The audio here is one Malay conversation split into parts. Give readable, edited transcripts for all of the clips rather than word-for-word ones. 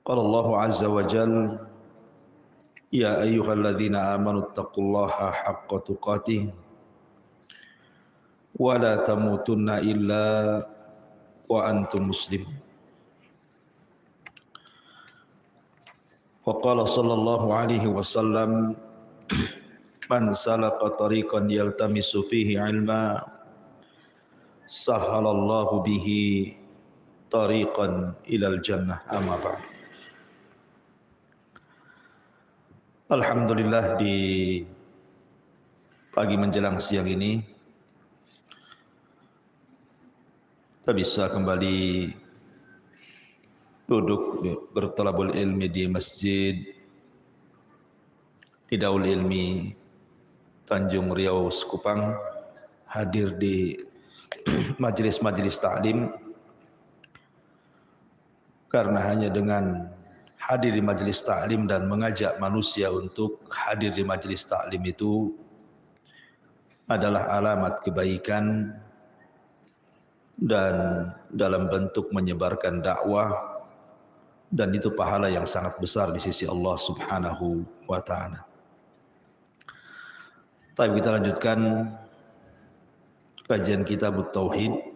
قال الله عز وجل يا أيها الذين آمنوا اتقوا الله حق تقاته ولا تموتن إلا وأنتم مسلمون. وقال صلى الله عليه وسلم من سلك طريقا يلتمس فيه علما سهل الله به طريقا إلى الجنة. أما بعد. Alhamdulillah, di pagi menjelang siang ini kita bisa kembali duduk bertalabul ilmi di masjid di Daul Ilmi Tanjung Riau Sekupang, hadir di majelis-majelis ta'lim, karena hanya dengan hadir di majelis ta'lim dan mengajak manusia untuk hadir di majelis ta'lim itu adalah alamat kebaikan dan dalam bentuk menyebarkan dakwah, dan itu pahala yang sangat besar di sisi Allah Subhanahu wa ta'ala. Tapi kita lanjutkan kajian kitab Tauhid,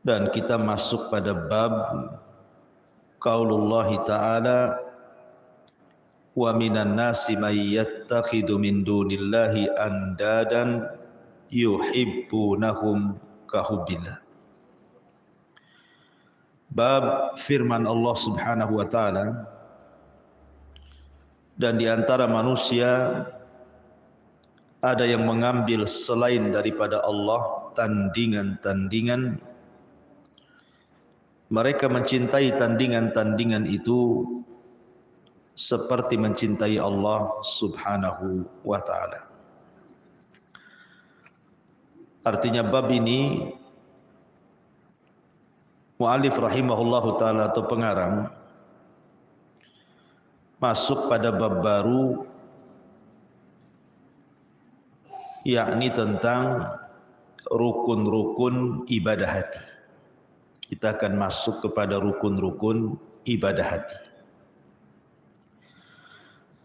dan kita masuk pada bab Qaulullah ta'ala wa minan nasi may yattakhidhu min dunillahi andadan yuhibbunahum kahubbillah. Bab firman Allah Subhanahu wa ta'ala, dan di antara manusia ada yang mengambil selain daripada Allah tandingan-tandingan. Mereka mencintai tandingan-tandingan itu seperti mencintai Allah Subhanahu wa ta'ala. Artinya bab ini mu'alif rahimahullahu ta'ala atau pengarang masuk pada bab baru, yakni tentang rukun-rukun ibadah hati. Kita akan masuk kepada rukun-rukun ibadah hati.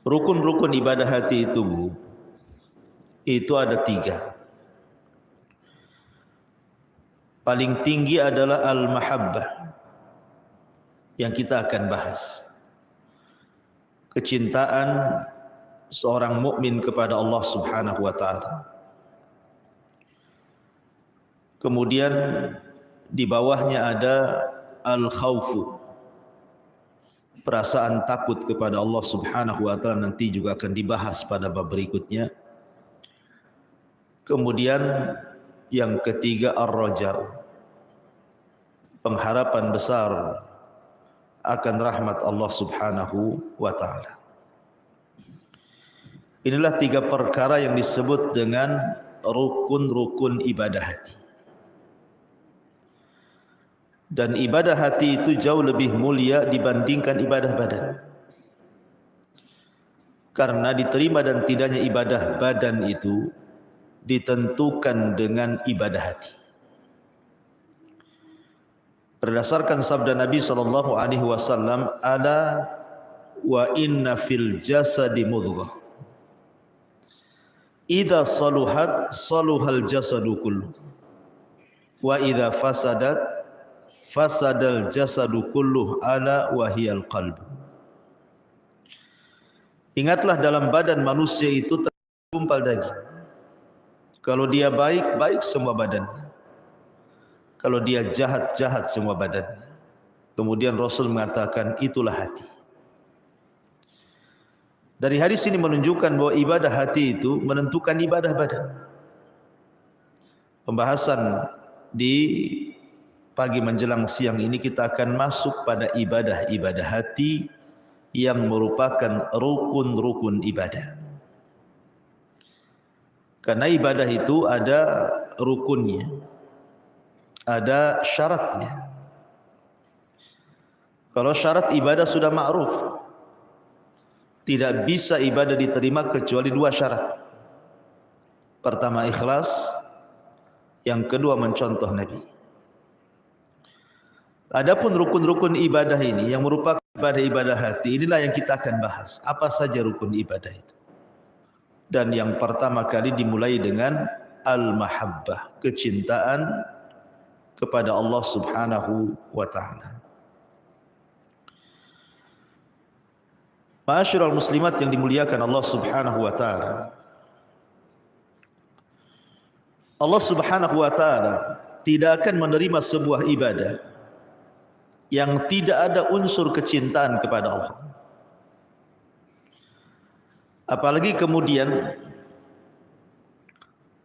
Rukun-rukun ibadah hati itu ada 3. Paling tinggi adalah al-mahabbah, yang kita akan bahas. Kecintaan seorang mukmin kepada Allah Subhanahu wa ta'ala. Kemudian di bawahnya ada al-khawfu, perasaan takut kepada Allah Subhanahu wa ta'ala, nanti juga akan dibahas pada bab berikutnya. Kemudian yang ketiga ar-raja, pengharapan besar akan rahmat Allah Subhanahu wa ta'ala. Inilah 3 perkara yang disebut dengan rukun-rukun ibadah hati. Dan ibadah hati itu jauh lebih mulia dibandingkan ibadah badan. Karena diterima dan tidaknya ibadah badan itu ditentukan dengan ibadah hati. Berdasarkan sabda Nabi SAW, ala wa inna fil jasadi mudghah, idza saluhat saluhal jasadu kullu, wa idza fasadat fasadal jasadu kulluh, ala wahiyal qalbu. Ingatlah, dalam badan manusia itu tergumpal daging. Kalau dia baik, baik semua badannya. Kalau dia jahat, jahat semua badannya. Kemudian Rasul mengatakan itulah hati. Dari hadis ini menunjukkan bahwa ibadah hati itu menentukan ibadah badan. Pembahasan di pagi menjelang siang ini kita akan masuk pada ibadah-ibadah hati yang merupakan rukun-rukun ibadah. Karena ibadah itu ada rukunnya, ada syaratnya. Kalau syarat ibadah sudah ma'ruf, tidak bisa ibadah diterima kecuali 2 syarat. Pertama ikhlas, yang kedua mencontoh Nabi. Adapun rukun-rukun ibadah ini yang merupakan ibadah-ibadah hati, inilah yang kita akan bahas. Apa saja rukun ibadah itu? Dan yang pertama kali dimulai dengan al-mahabbah, kecintaan kepada Allah Subhanahu wa taala. Ma'asyiral muslimat yang dimuliakan Allah Subhanahu wa taala. Allah Subhanahu wa taala tidak akan menerima sebuah ibadah yang tidak ada unsur kecintaan kepada Allah. Apalagi kemudian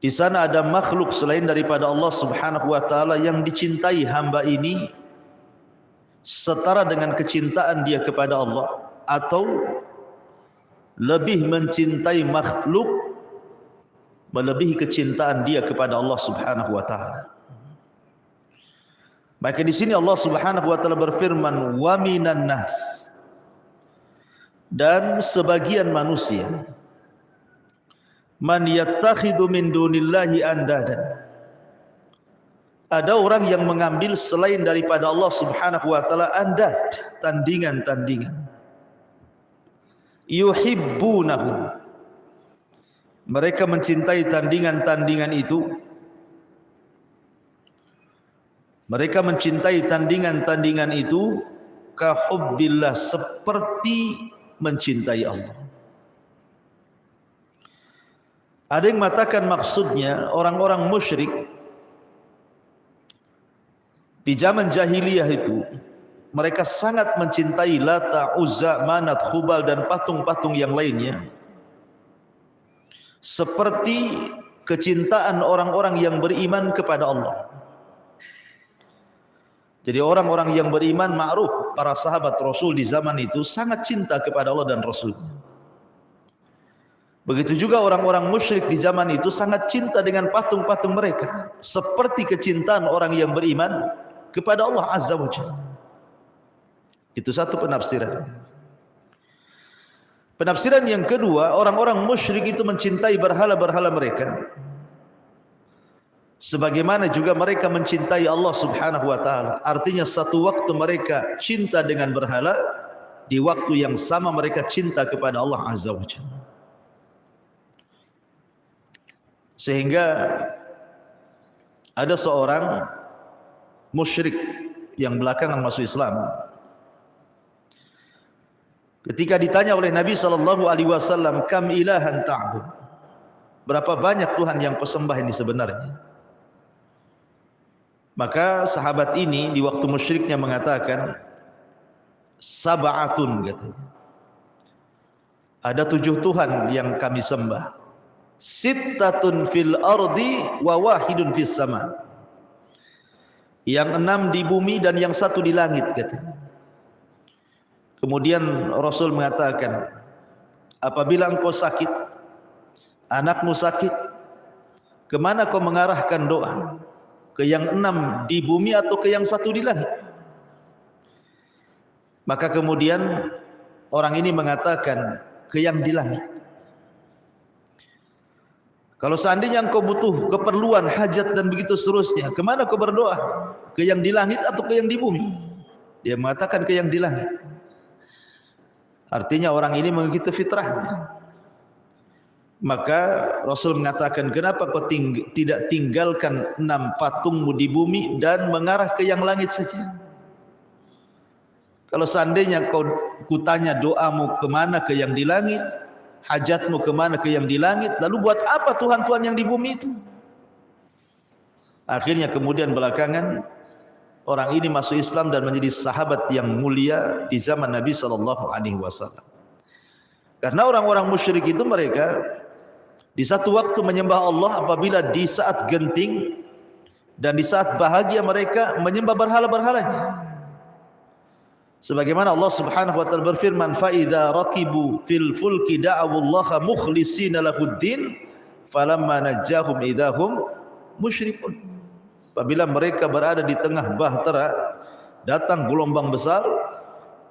di sana ada makhluk selain daripada Allah Subhanahu wa taala yang dicintai hamba ini setara dengan kecintaan dia kepada Allah, atau lebih mencintai makhluk melebihi kecintaan dia kepada Allah Subhanahu wa taala. Maka di sini Allah Subhanahu wa taala berfirman, wa minan nas, dan sebagian manusia, man yattakhidhu min dunillahi andadan, ada orang yang mengambil selain daripada Allah Subhanahu wa taala andad, tandingan-tandingan. Yuhibbunahum, mereka mencintai tandingan-tandingan itu. Mereka mencintai tandingan-tandingan itu kahubbillah, seperti mencintai Allah. Ada yang mengatakan maksudnya orang-orang musyrik di zaman jahiliyah itu, mereka sangat mencintai Lata, Uzza, Manat, Khubal dan patung-patung yang lainnya, seperti kecintaan orang-orang yang beriman kepada Allah. Jadi orang-orang yang beriman, ma'ruf, para sahabat Rasul di zaman itu sangat cinta kepada Allah dan Rasulnya. Begitu juga orang-orang musyrik di zaman itu sangat cinta dengan patung-patung mereka, seperti kecintaan orang yang beriman kepada Allah Azza wa Jalla. Itu satu penafsiran. Penafsiran yang kedua, orang-orang musyrik itu mencintai berhala-berhala mereka, sebagaimana juga mereka mencintai Allah Subhanahu wa taala. Artinya satu waktu mereka cinta dengan berhala, di waktu yang sama mereka cinta kepada Allah Azza wa Jalla. Sehingga ada seorang musyrik yang belakangan masuk Islam, ketika ditanya oleh Nabi SAW, kam ilahan ta'bud, berapa banyak Tuhan yang kau sembah ini sebenarnya? Maka sahabat ini di waktu musyriknya mengatakan, sab'atun, katanya, ada 7 Tuhan yang kami sembah. Sittatun fil ardi wa wahidun fis sama, yang 6 di bumi dan yang 1 di langit, katanya. Kemudian Rasul mengatakan, apabila engkau sakit, anakmu sakit, kemana kau mengarahkan doa? Ke yang 6 di bumi atau ke yang 1 di langit? Maka kemudian orang ini mengatakan, ke yang di langit. Kalau seandainya engkau butuh keperluan, hajat dan begitu seterusnya, kemana kau berdoa? Ke yang di langit atau ke yang di bumi? Dia mengatakan ke yang di langit. Artinya orang ini mengikuti fitrahnya. Maka Rasul mengatakan, kenapa kau tidak tinggalkan 6 patungmu di bumi dan mengarah ke yang langit saja? Kalau seandainya kau kutanya doamu kemana, ke yang di langit, hajatmu kemana, ke yang di langit, lalu buat apa Tuhan-Tuhan yang di bumi itu? Akhirnya kemudian belakangan orang ini masuk Islam dan menjadi sahabat yang mulia di zaman Nabi SAW. Karena orang-orang musyrik itu mereka di satu waktu menyembah Allah apabila di saat genting, dan di saat bahagia mereka menyembah berhala-berhalanya. Sebagaimana Allah Subhanahu wa taala berfirman, fa idza raqibu fil fulki da'awallaha mukhlishina lahuddin falamma najjahum idahum musyrikun. Apabila mereka berada di tengah bahtera, datang gelombang besar,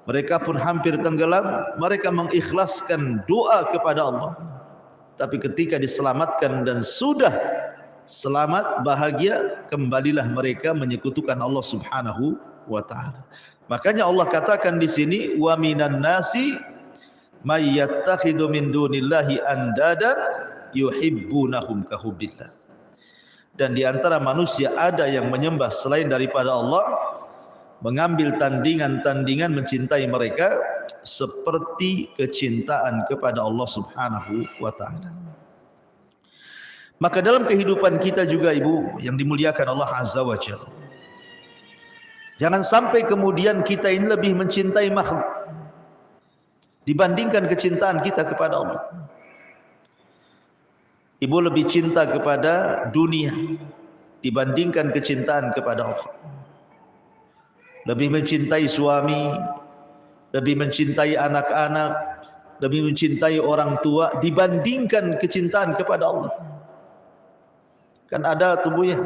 mereka pun hampir tenggelam, mereka mengikhlaskan doa kepada Allah. Tapi ketika diselamatkan dan sudah selamat, bahagia, kembalilah mereka menyekutukan Allah Subhanahu wa ta'ala. Makanya Allah katakan di sini, wa minan nasi may yattakhidhu min dunillahi andadan yuhibbunahum ka hubbillah. Dan di antara manusia ada yang menyembah selain daripada Allah, mengambil tandingan-tandingan mencintai mereka seperti kecintaan kepada Allah Subhanahu wa taala. Maka dalam kehidupan kita juga ibu yang dimuliakan Allah Azza wa Jalla, jangan sampai kemudian kita ini lebih mencintai makhluk dibandingkan kecintaan kita kepada Allah. Ibu lebih cinta kepada dunia dibandingkan kecintaan kepada Allah. Lebih mencintai suami, lebih mencintai anak-anak, lebih mencintai orang tua dibandingkan kecintaan kepada Allah. Kan ada tubuhnya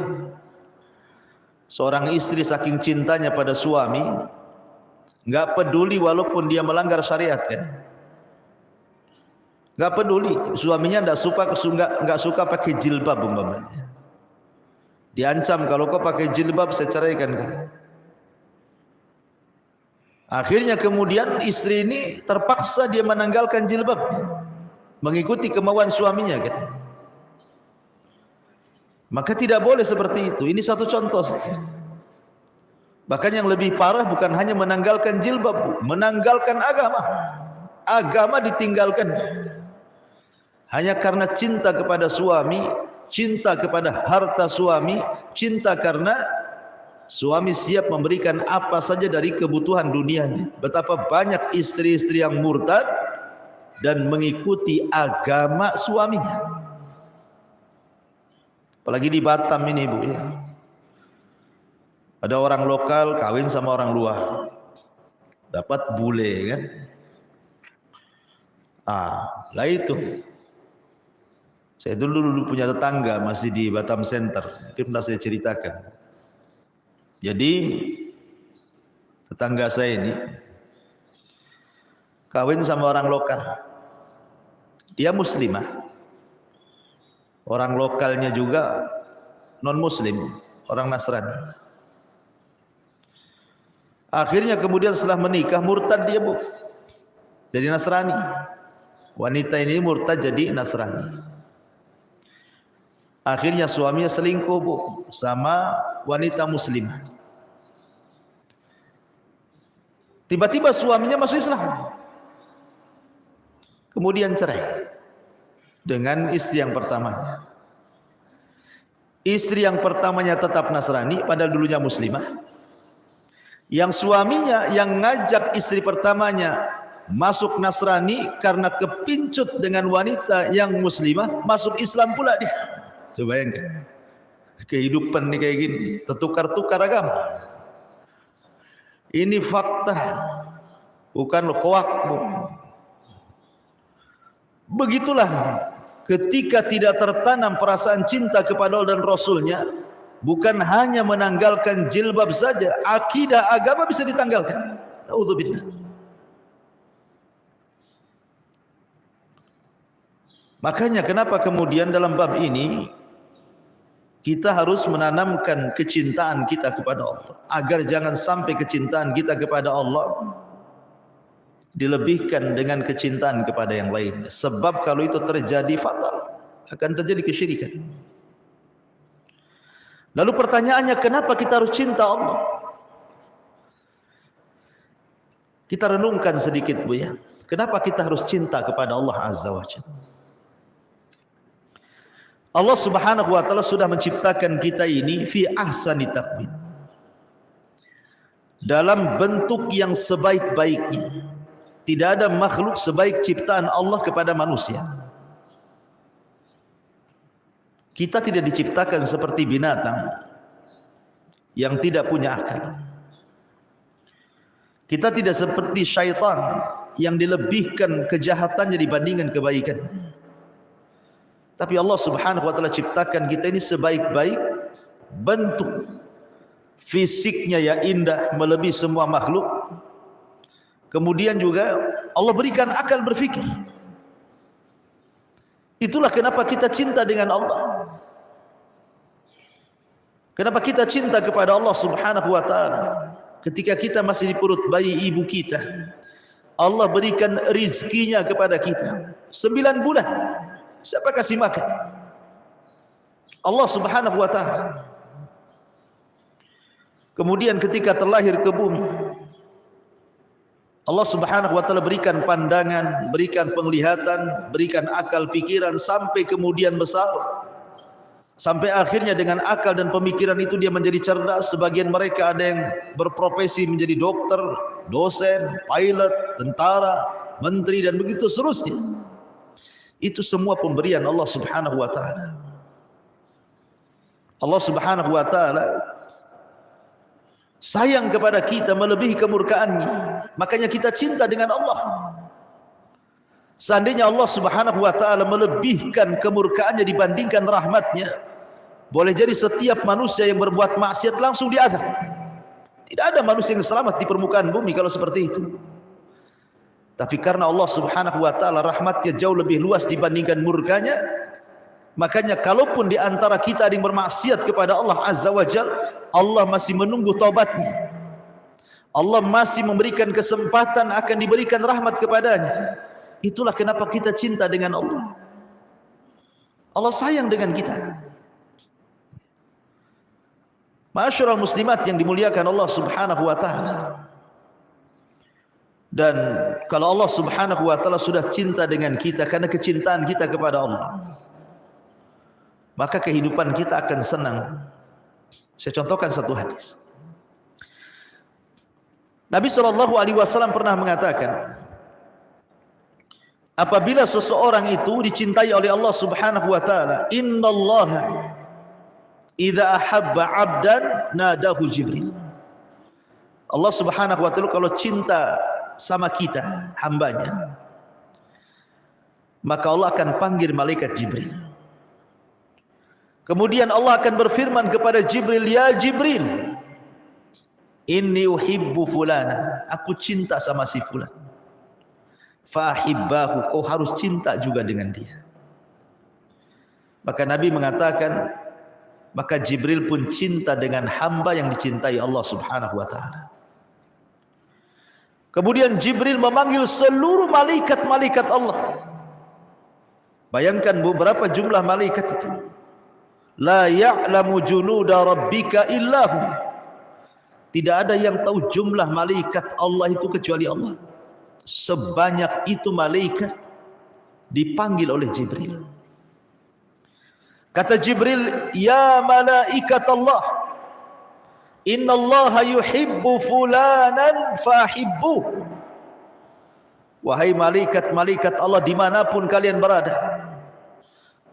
seorang istri saking cintanya pada suami, enggak peduli walaupun dia melanggar syariat kan. Enggak peduli, suaminya enggak suka pakai jilbab umpamanya. Diancam kalau kau pakai jilbab saya ceraikan kan. Akhirnya kemudian istri ini terpaksa dia menanggalkan jilbabnya, mengikuti kemauan suaminya kan. Maka tidak boleh seperti itu. Ini satu contoh saja. Bahkan yang lebih parah bukan hanya menanggalkan jilbab, menanggalkan agama. Agama ditinggalkan hanya karena cinta kepada suami, cinta kepada harta suami, cinta karena suami siap memberikan apa saja dari kebutuhan dunianya. Betapa banyak istri-istri yang murtad dan mengikuti agama suaminya. Apalagi di Batam ini ibu ya. Ada orang lokal kawin sama orang luar, dapat bule kan. Lah itu. Saya dulu punya tetangga masih di Batam Center, mungkin pernah saya ceritakan. Jadi tetangga saya ini kawin sama orang lokal. Dia muslimah. Orang lokalnya juga non muslim, orang Nasrani. Akhirnya kemudian setelah menikah murtad dia bu, jadi Nasrani. Wanita ini murtad jadi Nasrani. Akhirnya suaminya selingkuh bu sama wanita muslimah. Tiba-tiba suaminya masuk Islam, kemudian cerai dengan istri yang pertamanya. Istri yang pertamanya tetap Nasrani padahal dulunya muslimah. Yang suaminya yang ngajak istri pertamanya masuk Nasrani karena kepincut dengan wanita yang muslimah, masuk Islam pula dia. Coba bayangkan, kehidupan ini kayak gini, tertukar-tukar agama. Ini fakta, bukan hoak. Begitulah ketika tidak tertanam perasaan cinta kepada Allah dan Rasulnya, bukan hanya menanggalkan jilbab saja, akidah agama bisa ditanggalkan. Naudzubillah. Makanya kenapa kemudian dalam bab ini kita harus menanamkan kecintaan kita kepada Allah, agar jangan sampai kecintaan kita kepada Allah dilebihkan dengan kecintaan kepada yang lainnya. Sebab kalau itu terjadi fatal, akan terjadi kesyirikan. Lalu pertanyaannya, kenapa kita harus cinta Allah? Kita renungkan sedikit bu ya. Kenapa kita harus cinta kepada Allah Azza wa Jalla? Allah Subhanahu wa taala sudah menciptakan kita ini fi ahsani taqwim, dalam bentuk yang sebaik-baiknya. Tidak ada makhluk sebaik ciptaan Allah kepada manusia. Kita tidak diciptakan seperti binatang yang tidak punya akal. Kita tidak seperti syaitan yang dilebihkan kejahatannya dibandingkan kebaikannya. Tapi Allah Subhanahu wa taala ciptakan kita ini sebaik-baik bentuk. Fisiknya ya indah melebihi semua makhluk. Kemudian juga Allah berikan akal berfikir. Itulah kenapa kita cinta dengan Allah. Kenapa kita cinta kepada Allah Subhanahu wa taala? ketika kita masih di perut bayi ibu kita, Allah berikan rizkinya kepada kita 9 bulan. Siapa kasih makan? Allah Subhanahu wa ta'ala. Kemudian ketika terlahir ke bumi, Allah Subhanahu wa ta'ala berikan pandangan, berikan penglihatan, berikan akal pikiran sampai kemudian besar. Sampai akhirnya dengan akal dan pemikiran itu dia menjadi cerdas. Sebagian mereka ada yang berprofesi menjadi dokter, dosen, pilot, tentara, menteri dan begitu seterusnya. Itu semua pemberian Allah Subhanahu wa ta'ala. Allah Subhanahu wa ta'ala sayang kepada kita melebihi kemurkaannya. Makanya kita cinta dengan Allah. Seandainya Allah Subhanahu wa ta'ala melebihkan kemurkaannya dibandingkan rahmatnya, boleh jadi setiap manusia yang berbuat maksiat langsung diazab. Tidak ada manusia yang selamat di permukaan bumi kalau seperti itu. Tapi karena Allah Subhanahu wa ta'ala rahmatnya jauh lebih luas dibandingkan murkanya, makanya kalaupun di antara kita ada yang bermaksiat kepada Allah Azza wa Jalla, Allah masih menunggu taubatnya. Allah masih memberikan kesempatan, akan diberikan rahmat kepadanya. Itulah kenapa kita cinta dengan Allah. Allah sayang dengan kita. Ma'asyiral muslimat yang dimuliakan Allah Subhanahu wa ta'ala. Dan kalau Allah Subhanahu wa ta'ala sudah cinta dengan kita karena kecintaan kita kepada Allah, maka kehidupan kita akan senang. Saya contohkan satu hadis. Nabi SAW pernah mengatakan, apabila seseorang itu dicintai oleh Allah Subhanahu wa ta'ala, innallaha idza ahabba 'abdan nadahu Jibril. Allah Subhanahu wa ta'ala kalau cinta sama kita, hambanya, maka Allah akan panggil malaikat Jibril. Kemudian Allah akan berfirman kepada Jibril, ya Jibril, inni uhibbu fulana, aku cinta sama si fulan. Fahibbahu, kau harus cinta juga dengan dia. Maka Nabi mengatakan, maka Jibril pun cinta dengan hamba yang dicintai Allah Subhanahu wa ta'ala. Kemudian Jibril memanggil seluruh malaikat-malaikat Allah. Bayangkan berapa jumlah malaikat itu. La ya'lamu junuda rabbika illahu. Tidak ada yang tahu jumlah malaikat Allah itu kecuali Allah. Sebanyak itu malaikat dipanggil oleh Jibril. Kata Jibril, ya malaikat Allah, innallaha yuhibbu fulanan fahibbuh. Wahai malaikat-malaikat Allah dimanapun kalian berada,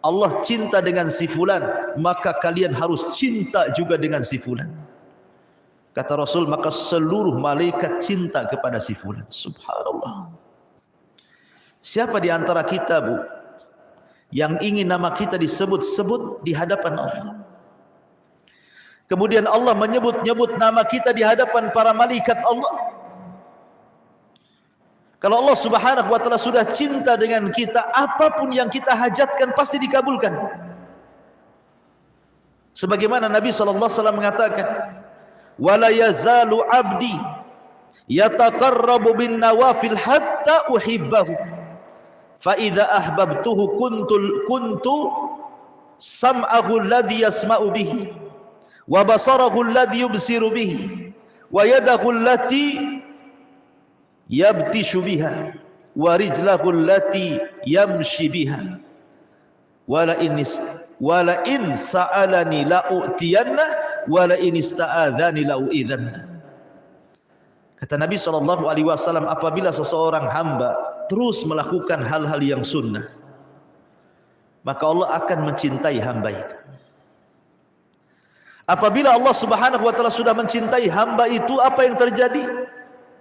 Allah cinta dengan si fulan, maka kalian harus cinta juga dengan si fulan. Kata Rasul, maka seluruh malaikat cinta kepada si fulan. Subhanallah. Siapa di antara kita, Bu, yang ingin nama kita disebut-sebut di hadapan Allah? Kemudian Allah menyebut-nyebut nama kita di hadapan para malaikat Allah. Kalau Allah Subhanahu wa ta'ala sudah cinta dengan kita, apapun yang kita hajatkan pasti dikabulkan. Sebagaimana Nabi SAW mengatakan, wala yazalu abdi yataqarrabu bin nawafil hatta uhibbahu, fa idza ahbabtuhu kuntu sam'ahu alladhi yasma'u bihi, wa basarahu alladhi yubsiru bihi, wa yadahu allati yabtishu biha, wa rijlahu allati yamshi biha, wala in sa'alani la'utiyanna, wala in ista'adhani la'uidhanna. Kata Nabi SAW, apabila seseorang hamba terus melakukan hal-hal yang sunnah, maka Allah akan mencintai hamba itu. Apabila Allah Subhanahu wa ta'ala sudah mencintai hamba itu, apa yang terjadi?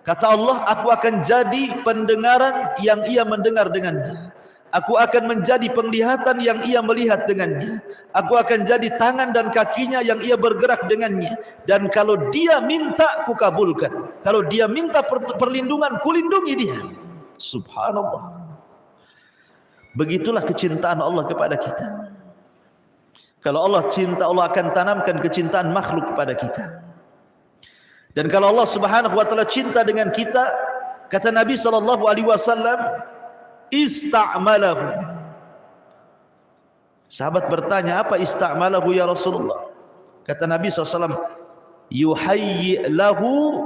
Kata Allah, aku akan jadi pendengaran yang ia mendengar dengannya. Aku akan menjadi penglihatan yang ia melihat dengannya. Aku akan jadi tangan dan kakinya yang ia bergerak dengannya. Dan kalau dia minta, ku kabulkan. Kalau dia minta perlindungan, ku lindungi dia. Subhanallah. Begitulah kecintaan Allah kepada kita. Kalau Allah cinta, Allah akan tanamkan kecintaan makhluk kepada kita. Dan kalau Allah Subhanahu wa taala cinta dengan kita, kata Nabi sallallahu alaihi wasallam, ista'malahu. Sahabat bertanya, apa ista'malahu ya Rasulullah? Kata Nabi SAW, yuhayyi lahu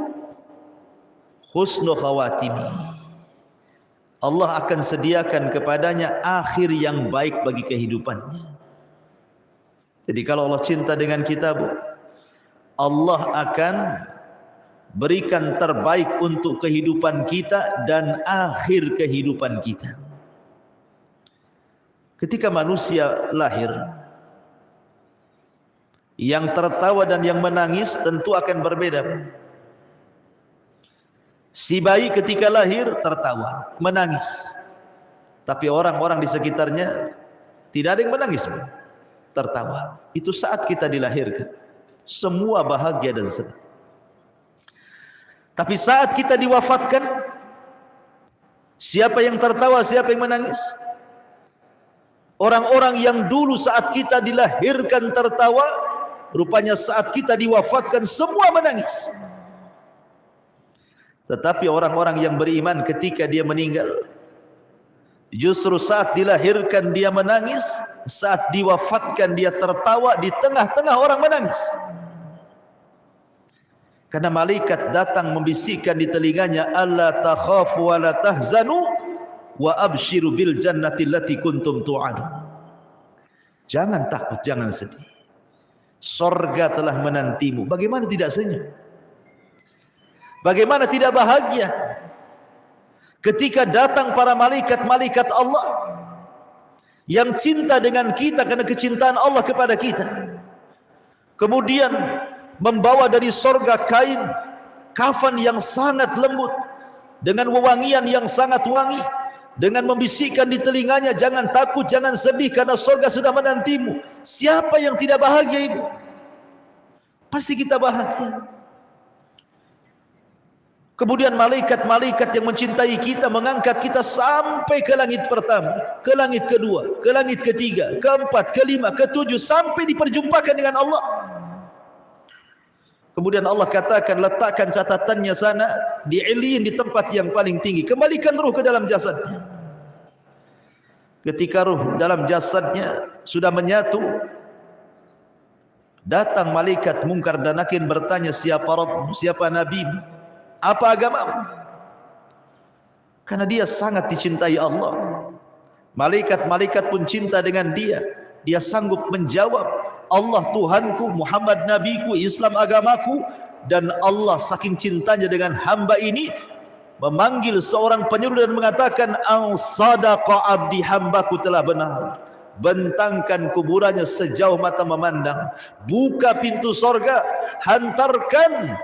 husnu khawatimi. Allah akan sediakan kepadanya akhir yang baik bagi kehidupannya. Jadi kalau Allah cinta dengan kita, Bu, Allah akan berikan terbaik untuk kehidupan kita dan akhir kehidupan kita. Ketika manusia lahir, yang tertawa dan yang menangis tentu akan berbeda. Si bayi ketika lahir tertawa, menangis. Tapi orang-orang di sekitarnya tidak ada yang menangis, tertawa. Itu saat kita dilahirkan, semua bahagia dan senang. Tapi saat kita diwafatkan, siapa yang tertawa, siapa yang menangis? Orang-orang yang dulu saat kita dilahirkan tertawa, rupanya saat kita diwafatkan semua menangis. Tetapi orang-orang yang beriman ketika dia meninggal, justru saat dilahirkan dia menangis, saat diwafatkan dia tertawa, di tengah-tengah orang menangis. Karena malaikat datang membisikkan di telinganya, alla takhafu wa la tahzanu wa abshiru bil jannati allati kuntum tu'adun. Jangan takut, jangan sedih. Sorga telah menantimu. Bagaimana tidak senyum? Bagaimana tidak bahagia ketika datang para malaikat-malaikat Allah yang cinta dengan kita karena kecintaan Allah kepada kita, kemudian membawa dari sorga kain kafan yang sangat lembut dengan wewangian yang sangat wangi, dengan membisikkan di telinganya, jangan takut, jangan sedih karena sorga sudah menantimu. Siapa yang tidak bahagia, Ibu? Pasti kita bahagia. Kemudian malaikat-malaikat yang mencintai kita mengangkat kita sampai ke langit pertama, ke langit kedua, ke langit ketiga, keempat, kelima, ketujuh, sampai diperjumpakan dengan Allah. Kemudian Allah katakan, letakkan catatannya sana di Iliyin, di tempat yang paling tinggi. Kembalikan ruh ke dalam jasadnya. Ketika ruh dalam jasadnya sudah menyatu, datang malaikat Munkar dan Nakir bertanya, siapa Rabb, siapa Nabi, apa agamamu? Karena dia sangat dicintai Allah. Malaikat-malaikat pun cinta dengan dia. Dia sanggup menjawab, Allah Tuhanku, Muhammad Nabiku, Islam agamaku. Dan Allah saking cintanya dengan hamba ini memanggil seorang penyeru dan mengatakan, al-sadaqa abdi, hambaku telah benar. Bentangkan kuburannya sejauh mata memandang, buka pintu sorga, hantarkan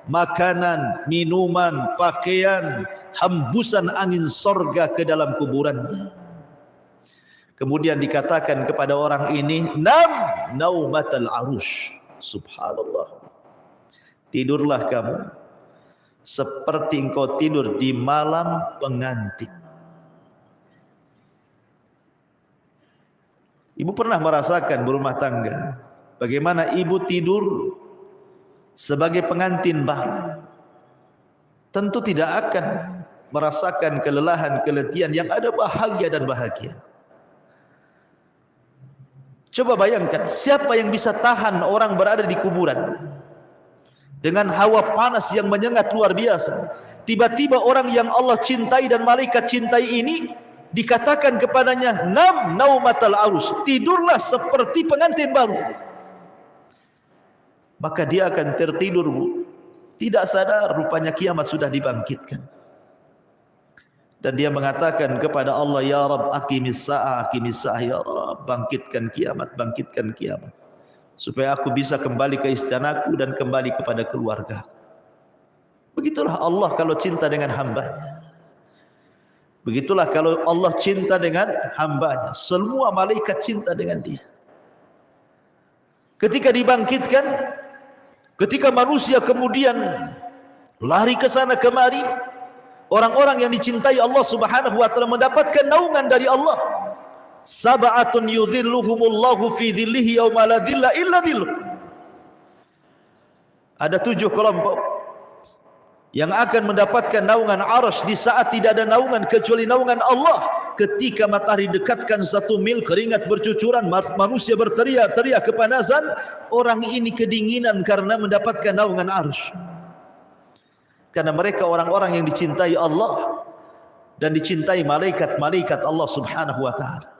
makanan, minuman, pakaian, hembusan angin sorga ke dalam kuburannya. Kemudian dikatakan kepada orang ini, nam naumatal arush. Subhanallah, tidurlah kamu seperti engkau tidur di malam pengantin. Ibu pernah merasakan berumah tangga bagaimana ibu tidur sebagai pengantin baru? Tentu tidak akan merasakan kelelahan, keletihan, yang ada bahagia dan bahagia. Coba bayangkan, siapa yang bisa tahan orang berada di kuburan dengan hawa panas yang menyengat luar biasa? Tiba-tiba orang yang Allah cintai dan malaikat cintai ini dikatakan kepadanya, nam naumatal arus, tidurlah seperti pengantin baru. Maka dia akan tertidur, Bu. Tidak sadar rupanya kiamat sudah dibangkitkan. Dan dia mengatakan kepada Allah, ya Rabb, aqimis sa'ah, ya Rabb, bangkitkan kiamat, bangkitkan kiamat, supaya aku bisa kembali ke istanaku dan kembali kepada keluarga. Begitulah Allah kalau cinta dengan hambanya. Begitulah kalau Allah cinta dengan hambanya. Semua malaikat cinta dengan dia. Ketika dibangkitkan, ketika manusia kemudian lari ke sana kemari, orang-orang yang dicintai Allah Subhanahu wa taala mendapatkan naungan dari Allah. Sab'atun yudhilluhumullahu fi dhillihi yauma la dhilla illa dhilluh. Ada 7 kelompok yang akan mendapatkan naungan arsy di saat tidak ada naungan kecuali naungan Allah. Ketika matahari dekatkan 1 mil, keringat bercucuran, manusia berteriak-teriak kepanasan, orang ini kedinginan karena mendapatkan naungan arsy. Karena mereka orang-orang yang dicintai Allah dan dicintai malaikat-malaikat Allah Subhanahu wa taala.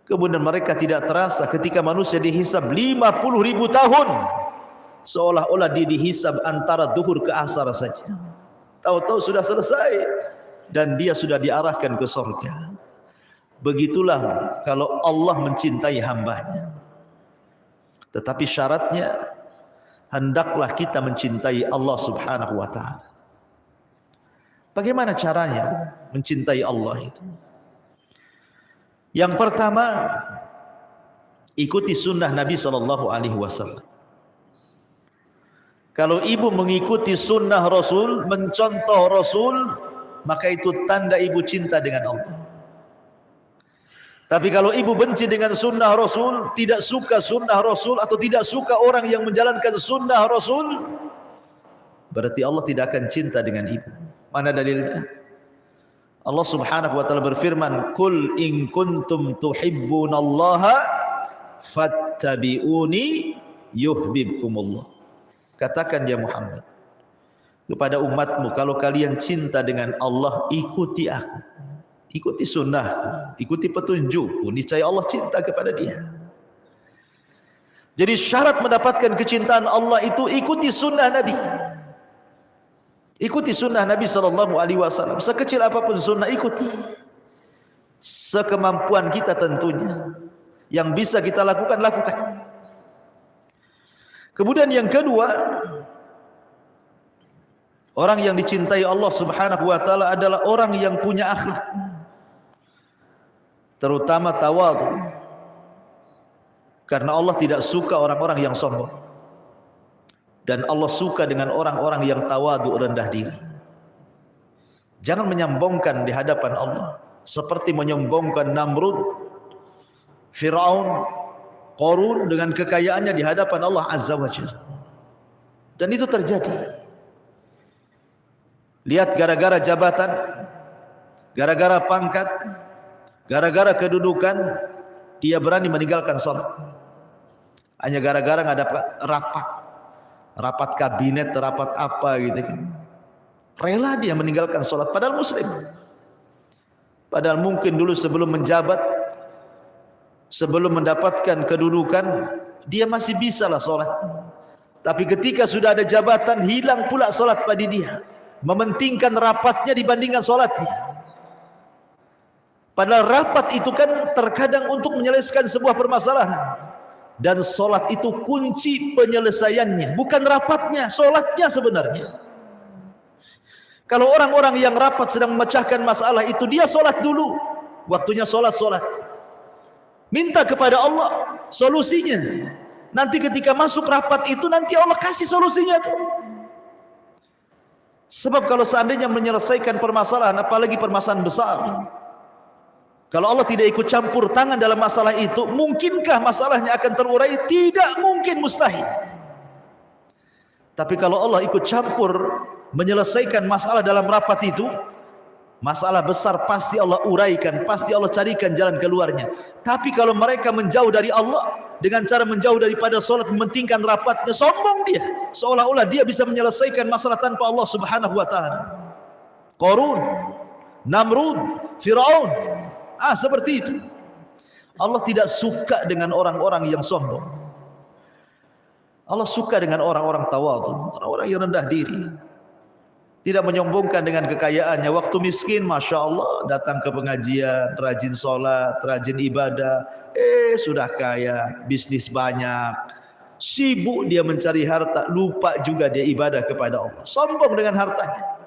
Kemudian mereka tidak terasa ketika manusia dihisab 50.000 tahun, seolah-olah dia dihisab antara zuhur ke asar saja. Tahu-tahu sudah selesai dan dia sudah diarahkan ke surga. Begitulah kalau Allah mencintai hambanya. Tetapi syaratnya, hendaklah kita mencintai Allah Subhanahu wa taala. Bagaimana caranya mencintai Allah itu? Yang pertama, ikuti sunnah Nabi SAW. Kalau ibu mengikuti sunnah Rasul, mencontoh Rasul, maka itu tanda ibu cinta dengan Allah. Tapi kalau ibu benci dengan sunnah Rasul, tidak suka sunnah Rasul, atau tidak suka orang yang menjalankan sunnah Rasul, berarti Allah tidak akan cinta dengan ibu. Mana dalilnya? Allah Subhanahu wa taala berfirman, "Qul in kuntum tuhibbunallaha fattabi'uni yuhibbukumullah." Katakan ya Muhammad kepada umatmu, kalau kalian cinta dengan Allah, ikuti aku, ikuti sunnahku, ikuti petunjukku, niscaya Allah cinta kepada dia. Jadi syarat mendapatkan kecintaan Allah itu ikuti sunnah Nabi. Ikuti sunnah Nabi SAW. Sekecil apapun sunnah, ikuti. Sekemampuan kita tentunya. Yang bisa kita lakukan, lakukan. Kemudian yang kedua, orang yang dicintai Allah Subhanahu wa taala adalah orang yang punya akhlak, terutama tawadhu. Karena Allah tidak suka orang-orang yang sombong, dan Allah suka dengan orang-orang yang tawadhu, rendah diri. Jangan menyombongkan di hadapan Allah seperti menyombongkan Namrud, Firaun, Qarun dengan kekayaannya di hadapan Allah Azza wa Jalla. Dan itu terjadi. Lihat, gara-gara jabatan, gara-gara pangkat, gara-gara kedudukan, dia berani meninggalkan sholat. Hanya gara-gara nggak dapat rapat kabinet, rapat apa gitu kan. Rela dia meninggalkan sholat, padahal muslim. Padahal mungkin dulu sebelum menjabat, sebelum mendapatkan kedudukan, dia masih bisa lah sholat. Tapi ketika sudah ada jabatan, hilang pula sholat pada dia. Mementingkan rapatnya dibandingkan sholatnya. Padahal rapat itu kan terkadang untuk menyelesaikan sebuah permasalahan. Dan sholat itu kunci penyelesaiannya, bukan rapatnya, sholatnya sebenarnya. Kalau orang-orang yang rapat sedang memecahkan masalah itu, dia sholat dulu. Waktunya sholat. Minta kepada Allah solusinya. Nanti ketika masuk rapat itu, nanti Allah kasih solusinya tuh. Sebab kalau seandainya menyelesaikan permasalahan, apalagi permasalahan besar, kalau Allah tidak ikut campur tangan dalam masalah itu, mungkinkah masalahnya akan terurai? Tidak mungkin, mustahil. Tapi kalau Allah ikut campur menyelesaikan masalah dalam rapat itu, masalah besar pasti Allah uraikan, pasti Allah carikan jalan keluarnya. Tapi kalau mereka menjauh dari Allah dengan cara menjauh daripada solat, mementingkan rapatnya, sombong dia, seolah-olah dia bisa menyelesaikan masalah tanpa Allah Subhanahu wa taala. Qarun, Namrud, Firaun, seperti itu. Allah tidak suka dengan orang-orang yang sombong. Allah suka dengan orang-orang tawadhu, orang-orang yang rendah diri. Tidak menyombongkan dengan kekayaannya. Waktu miskin, Masya Allah, datang ke pengajian, rajin sholat, rajin ibadah. Sudah kaya, bisnis banyak, sibuk dia mencari harta, lupa juga dia ibadah kepada Allah. Sombong dengan hartanya.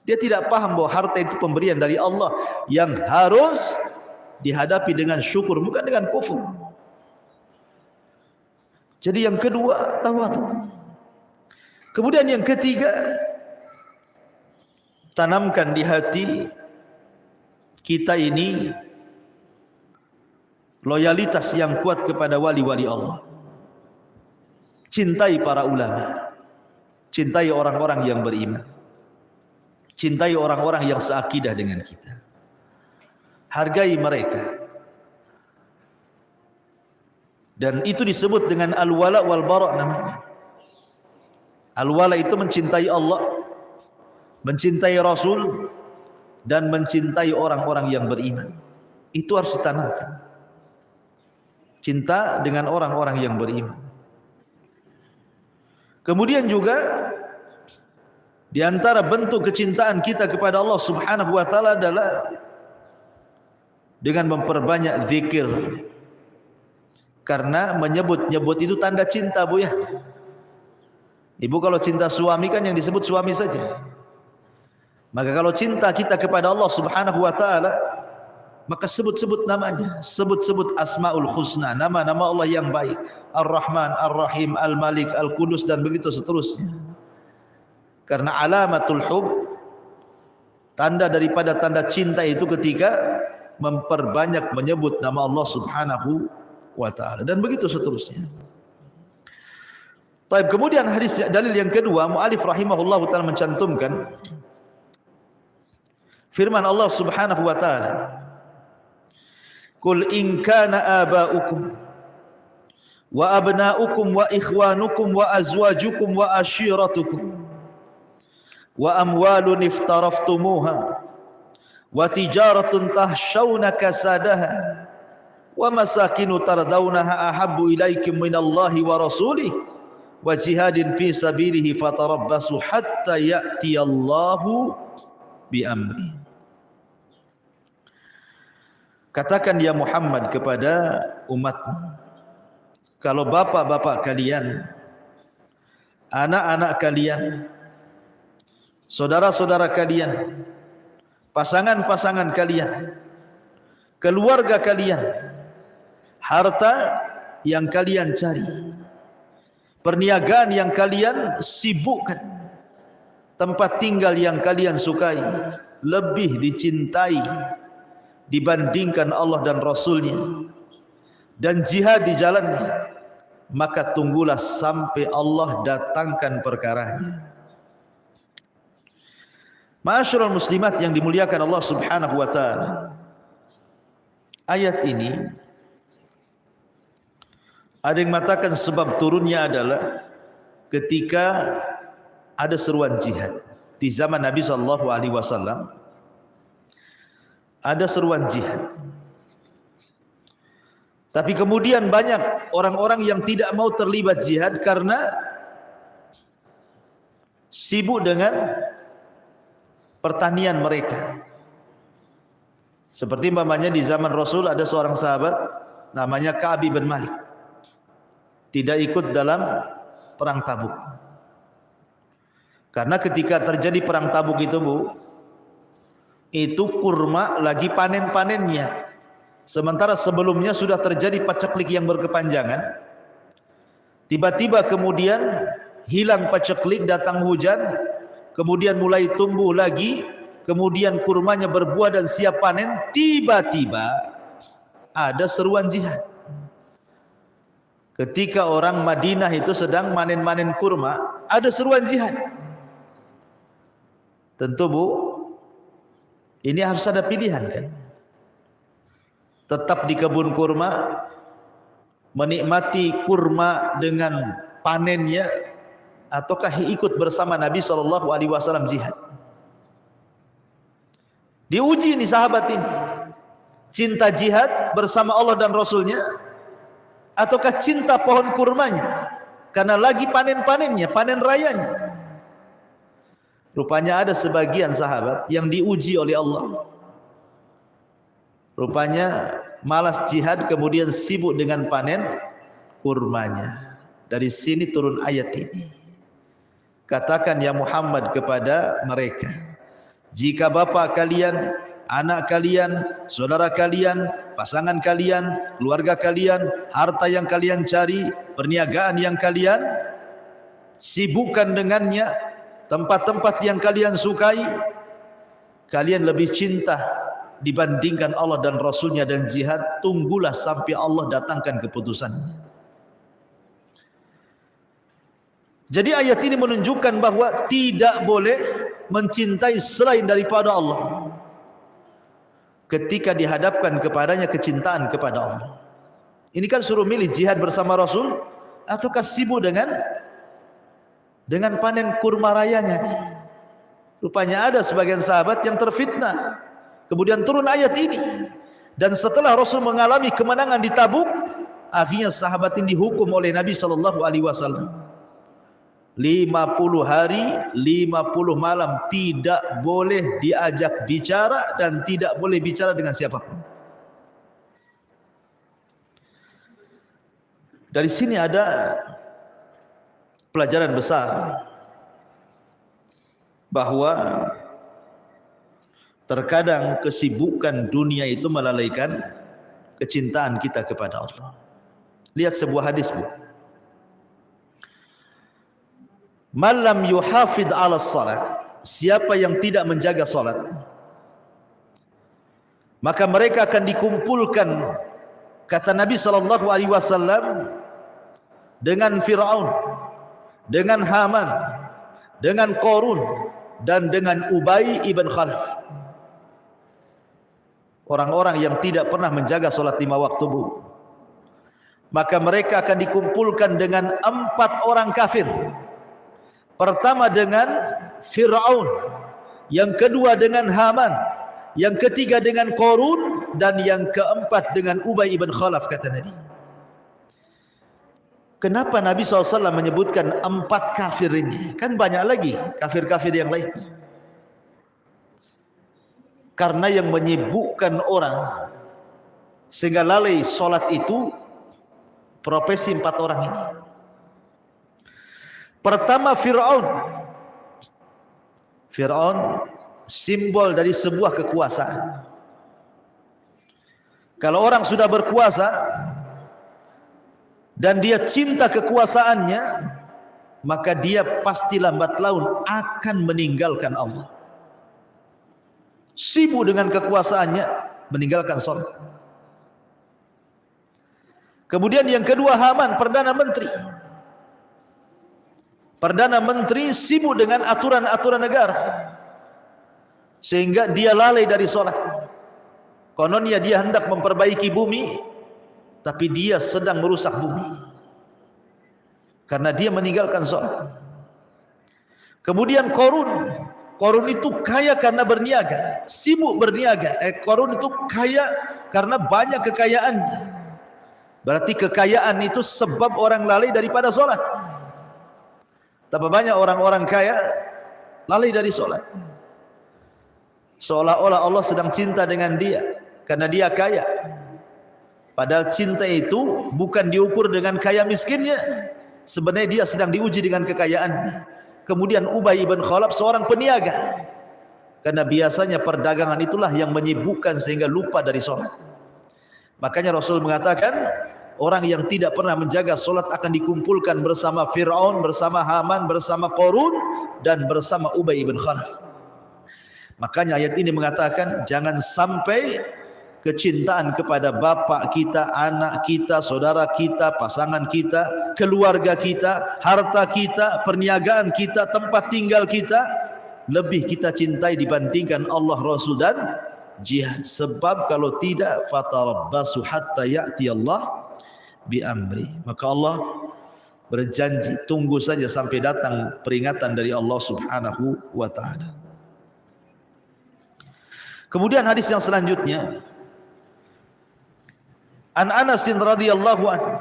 Dia tidak paham bahwa harta itu pemberian dari Allah yang harus dihadapi dengan syukur, bukan dengan kufur. Jadi yang kedua, tawadhu. Kemudian yang ketiga, tanamkan di hati kita ini loyalitas yang kuat kepada wali-wali Allah. Cintai para ulama. Cintai orang-orang yang beriman. Cintai orang-orang yang seakidah dengan kita. Hargai mereka. Dan itu disebut dengan al-wala wal bara' namanya. Al-wala itu mencintai Allah, mencintai Rasul, dan mencintai orang-orang yang beriman. Itu harus ditanamkan. Cinta dengan orang-orang yang beriman. Kemudian juga di antara bentuk kecintaan kita kepada Allah Subhanahu wa taala adalah dengan memperbanyak zikir. Karena menyebut-nyebut itu tanda cinta, Bu ya. Ibu kalau cinta suami kan yang disebut suami saja. Maka kalau cinta kita kepada Allah Subhanahu wa taala, maka sebut-sebut namanya, sebut-sebut asmaul husna, nama-nama Allah yang baik, Ar-Rahman, Ar-Rahim, Al-Malik, Al-Qudus, dan begitu seterusnya. Karena alamatul hub, tanda daripada tanda cinta itu ketika memperbanyak menyebut nama Allah Subhanahu wa ta'ala, dan begitu seterusnya. Baik, kemudian hadis dalil yang kedua, mu'alif rahimahullah ta'ala mencantumkan firman Allah Subhanahu wa ta'ala, Qul in kana aba'ukum wa abna'ukum wa ikhwanukum wa azwajukum wa ashiratukum wa amwalun iftaraftumuha wa tijaratun tahshawna kasadaha wa masakinu tardawnaha ahabbu ilaikum minallahi wa rasulih wa jihadin fi sabilihi fatarabbasu hatta ya'tiyallahu bi amri. Katakan ya Muhammad kepada umatmu, kalau bapak-bapak kalian, anak-anak kalian, saudara-saudara kalian, pasangan-pasangan kalian, keluarga kalian, harta yang kalian cari, perniagaan yang kalian sibukkan, tempat tinggal yang kalian sukai, lebih dicintai dibandingkan Allah dan Rasulnya, dan jihad di jalannya, maka tunggulah sampai Allah datangkan perkaranya. Ma'asyiral muslimat yang dimuliakan Allah Subhanahu wa ta'ala, ayat ini ada yang mengatakan sebab turunnya adalah ketika ada seruan jihad di zaman Nabi sallallahu alaihi wasallam. Ada seruan jihad. Tapi kemudian banyak orang-orang yang tidak mau terlibat jihad karena sibuk dengan pertanian mereka. Seperti umpamanya di zaman Rasul ada seorang sahabat namanya Ka'ab bin Malik, tidak ikut dalam perang Tabuk. Karena ketika terjadi perang Tabuk itu, Bu, itu kurma lagi panen-panennya. Sementara sebelumnya sudah terjadi paceklik yang berkepanjangan. Tiba-tiba kemudian hilang paceklik, datang hujan, kemudian mulai tumbuh lagi, kemudian kurmanya berbuah dan siap panen. Tiba-tiba ada seruan jihad. Ketika orang Madinah itu sedang manen-manen kurma, ada seruan jihad. Tentu, Bu, ini harus ada pilihan kan. Tetap di kebun kurma, menikmati kurma dengan panennya, ataukah ikut bersama Nabi SAW jihad. Diuji ini sahabat ini, cinta jihad bersama Allah dan Rasulnya, ataukah cinta pohon kurmanya karena lagi panen-panennya, panen rayanya. Rupanya ada sebagian sahabat yang diuji oleh Allah, rupanya malas jihad, kemudian sibuk dengan panen kurmanya. Dari sini turun ayat ini. Katakan ya Muhammad kepada mereka, jika bapak kalian, anak kalian, saudara kalian, pasangan kalian, keluarga kalian, harta yang kalian cari, perniagaan yang kalian sibukkan dengannya, tempat-tempat yang kalian sukai, kalian lebih cinta dibandingkan Allah dan Rasulnya dan jihad, tunggulah sampai Allah datangkan keputusannya. Jadi ayat ini menunjukkan bahwa tidak boleh mencintai selain daripada Allah ketika dihadapkan kepadanya kecintaan kepada Allah. Ini kan suruh milih jihad bersama Rasul ataukah sibuk dengan panen kurma rayanya. Rupanya ada sebagian sahabat yang terfitnah. Kemudian turun ayat ini. Dan setelah Rasul mengalami kemenangan di Tabuk, akhirnya sahabat ini dihukum oleh Nabi SAW. 50 hari, 50 malam tidak boleh diajak bicara dan tidak boleh bicara dengan siapapun. Dari sini ada pelajaran besar bahwa terkadang kesibukan dunia itu melalaikan kecintaan kita kepada Allah. Lihat sebuah hadis, Bu. Man lam yuhafidh 'ala shalah, siapa yang tidak menjaga salat, maka mereka akan dikumpulkan, kata Nabi SAW, dengan Fir'aun, dengan Haman, dengan Qarun, dan dengan Ubay ibn Khalaf. Orang-orang yang tidak pernah menjaga salat 5 waktu, Bu. Maka mereka akan dikumpulkan dengan 4 orang kafir. Pertama dengan Fir'aun, yang kedua dengan Haman, yang ketiga dengan Qarun, dan yang keempat dengan Ubay ibn Khalaf, kata Nabi. Kenapa Nabi SAW menyebutkan 4 kafir ini? Kan banyak lagi kafir-kafir yang lain. Karena yang menyibukkan orang sehingga lalai solat itu profesi 4 orang ini. Pertama Fir'aun. Fir'aun simbol dari sebuah kekuasaan. Kalau orang sudah berkuasa dan dia cinta kekuasaannya, maka dia pasti lambat laun akan meninggalkan Allah. Sibuk dengan kekuasaannya, meninggalkan sholat. Kemudian yang kedua Haman, Perdana Menteri. Perdana Menteri sibuk dengan aturan-aturan negara, sehingga dia lalai dari sholat. Kononnya dia hendak memperbaiki bumi, tapi dia sedang merusak bumi karena dia meninggalkan sholat. Kemudian Qarun itu kaya karena berniaga, sibuk berniaga. Qarun itu kaya karena banyak kekayaannya. Berarti kekayaan itu sebab orang lalai daripada sholat. Tapi banyak orang-orang kaya lalai dari sholat, seolah-olah Allah sedang cinta dengan dia karena dia kaya. Padahal cinta itu bukan diukur dengan kaya miskinnya. Sebenarnya dia sedang diuji dengan kekayaannya. Kemudian Ubay ibn Khalaf seorang peniaga, karena biasanya perdagangan itulah yang menyibukkan sehingga lupa dari sholat. Makanya Rasul mengatakan, orang yang tidak pernah menjaga sholat akan dikumpulkan bersama Fir'aun, bersama Haman, bersama Qarun, dan bersama Ubay ibn Khalaf. Makanya ayat ini mengatakan, jangan sampai kecintaan kepada bapak kita, anak kita, saudara kita, pasangan kita, keluarga kita, harta kita, perniagaan kita, tempat tinggal kita, lebih kita cintai dibandingkan Allah, Rasul, dan jihad. Sebab kalau tidak, fatarabbasu hatta ya'ti Allah bi amri. Maka Allah berjanji, tunggu saja sampai datang peringatan dari Allah Subhanahu wa ta'ala. Kemudian hadis yang selanjutnya, an Anas radhiyallahu anhu